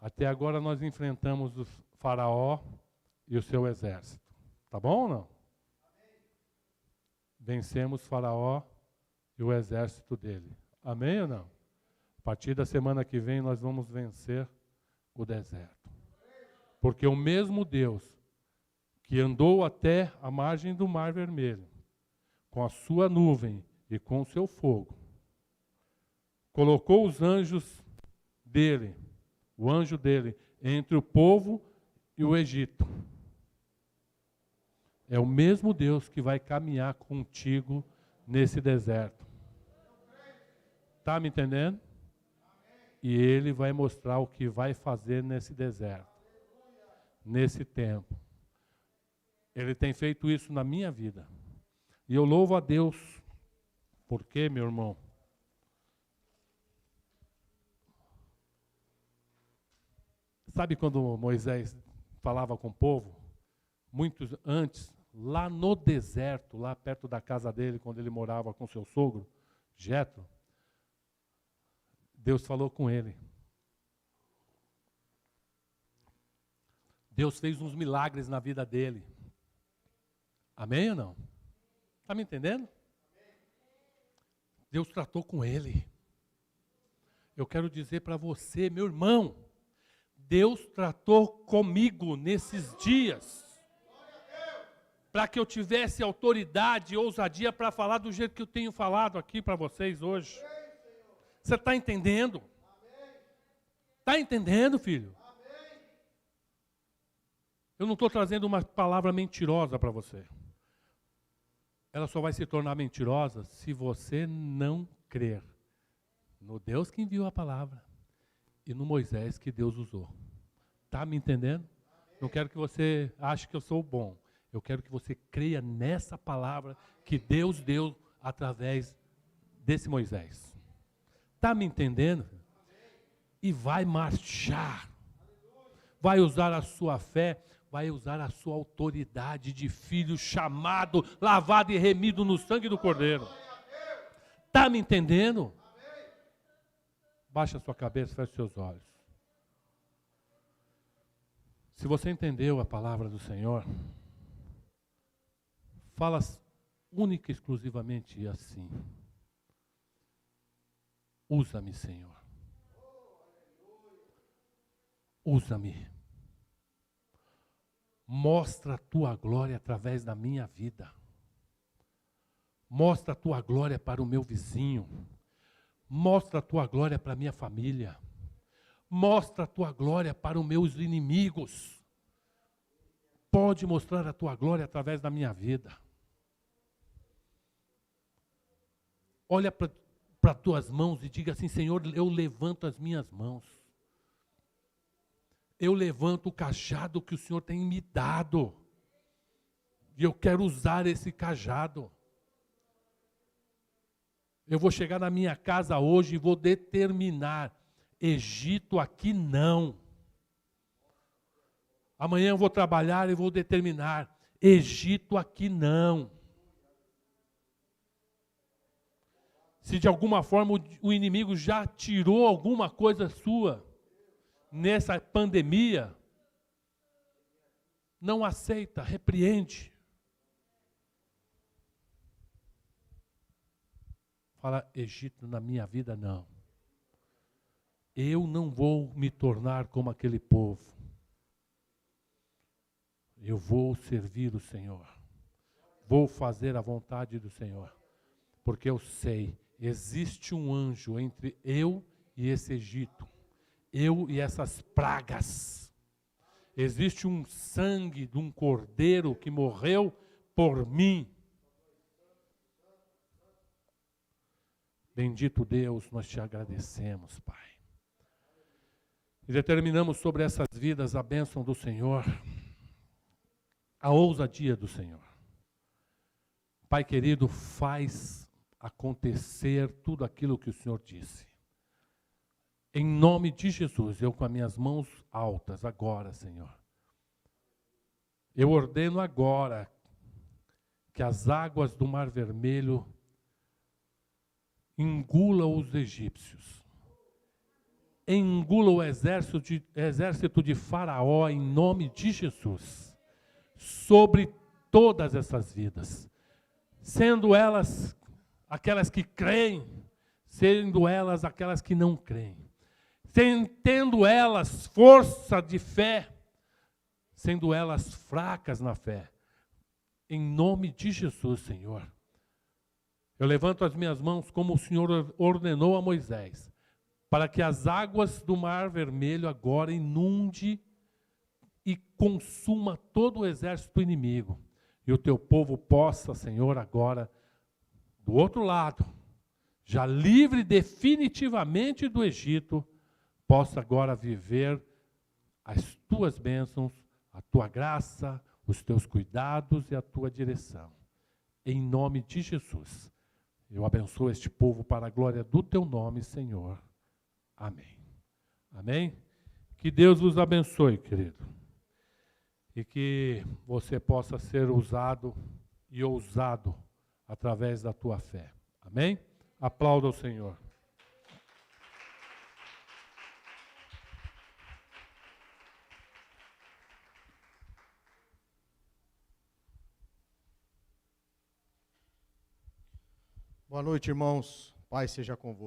Até agora nós enfrentamos o Faraó e o seu exército. Tá bom ou não? Vencemos Faraó e o exército dele. Amém ou não? A partir da semana que vem nós vamos vencer o deserto. Porque o mesmo Deus que andou até a margem do Mar Vermelho, com a sua nuvem e com o seu fogo, colocou os anjos dele, o anjo dele, entre o povo e o Egito. É o mesmo Deus que vai caminhar contigo nesse deserto. Está me entendendo? E Ele vai mostrar o que vai fazer nesse deserto, nesse tempo. Ele tem feito isso na minha vida. E eu louvo a Deus. Por quê, meu irmão? Sabe quando Moisés falava com o povo? Muitos antes, lá no deserto, lá perto da casa dele, quando ele morava com seu sogro, Jetro, Deus falou com ele. Deus fez uns milagres na vida dele. Amém ou não? Está me entendendo? Deus tratou com ele. Eu quero dizer para você, meu irmão, Deus tratou comigo nesses dias, para que eu tivesse autoridade e ousadia para falar do jeito que eu tenho falado aqui para vocês hoje. Você está entendendo? Está entendendo, filho? Eu não estou trazendo uma palavra mentirosa para você. Ela só vai se tornar mentirosa se você não crer no Deus que enviou a palavra e no Moisés que Deus usou. Está me entendendo? Não quero que você ache que eu sou bom. Eu quero que você creia nessa palavra que Deus deu através desse Moisés. Está me entendendo? E vai marchar. Vai usar a sua fé, vai usar a sua autoridade de filho chamado, lavado e remido no sangue do Cordeiro. Está me entendendo? Baixa a sua cabeça, feche seus olhos. Se você entendeu a palavra do Senhor, fala única e exclusivamente assim: usa-me, Senhor. Usa-me. Mostra a tua glória através da minha vida. Mostra a tua glória para o meu vizinho. Mostra a tua glória para a minha família. Mostra a tua glória para os meus inimigos. Pode mostrar a tua glória através da minha vida. Olha para as tuas mãos e diga assim: Senhor, eu levanto as minhas mãos. Eu levanto o cajado que o Senhor tem me dado. E eu quero usar esse cajado. Eu vou chegar na minha casa hoje e vou determinar: Egito aqui não. Amanhã eu vou trabalhar e vou determinar: Egito aqui não. Se de alguma forma o inimigo já tirou alguma coisa sua nessa pandemia, não aceita, repreende. Fala: Egito na minha vida não. Eu não vou me tornar como aquele povo. Eu vou servir o Senhor. Vou fazer a vontade do Senhor. Porque eu sei, existe um anjo entre eu e esse Egito. Eu e essas pragas. Existe um sangue de um cordeiro que morreu por mim. Bendito Deus, nós te agradecemos, Pai. E determinamos sobre essas vidas a bênção do Senhor, a ousadia do Senhor. Pai querido, faz acontecer tudo aquilo que o Senhor disse. Em nome de Jesus, eu com as minhas mãos altas agora, Senhor, eu ordeno agora que as águas do Mar Vermelho engulam os egípcios. Engula o exército de Faraó em nome de Jesus, sobre todas essas vidas, sendo elas aquelas que creem, sendo elas aquelas que não creem, tendo elas força de fé, sendo elas fracas na fé, em nome de Jesus, Senhor. Eu levanto as minhas mãos como o Senhor ordenou a Moisés, para que as águas do Mar Vermelho agora inunde e consuma todo o exército inimigo. E o teu povo possa, Senhor, agora, do outro lado, já livre definitivamente do Egito, possa agora viver as tuas bênçãos, a tua graça, os teus cuidados e a tua direção. Em nome de Jesus, eu abençoo este povo para a glória do teu nome, Senhor. Amém. Amém? Que Deus vos abençoe, querido. E que você possa ser usado e ousado através da tua fé. Amém? Aplauda o Senhor. Boa noite, irmãos. Paz seja convosco.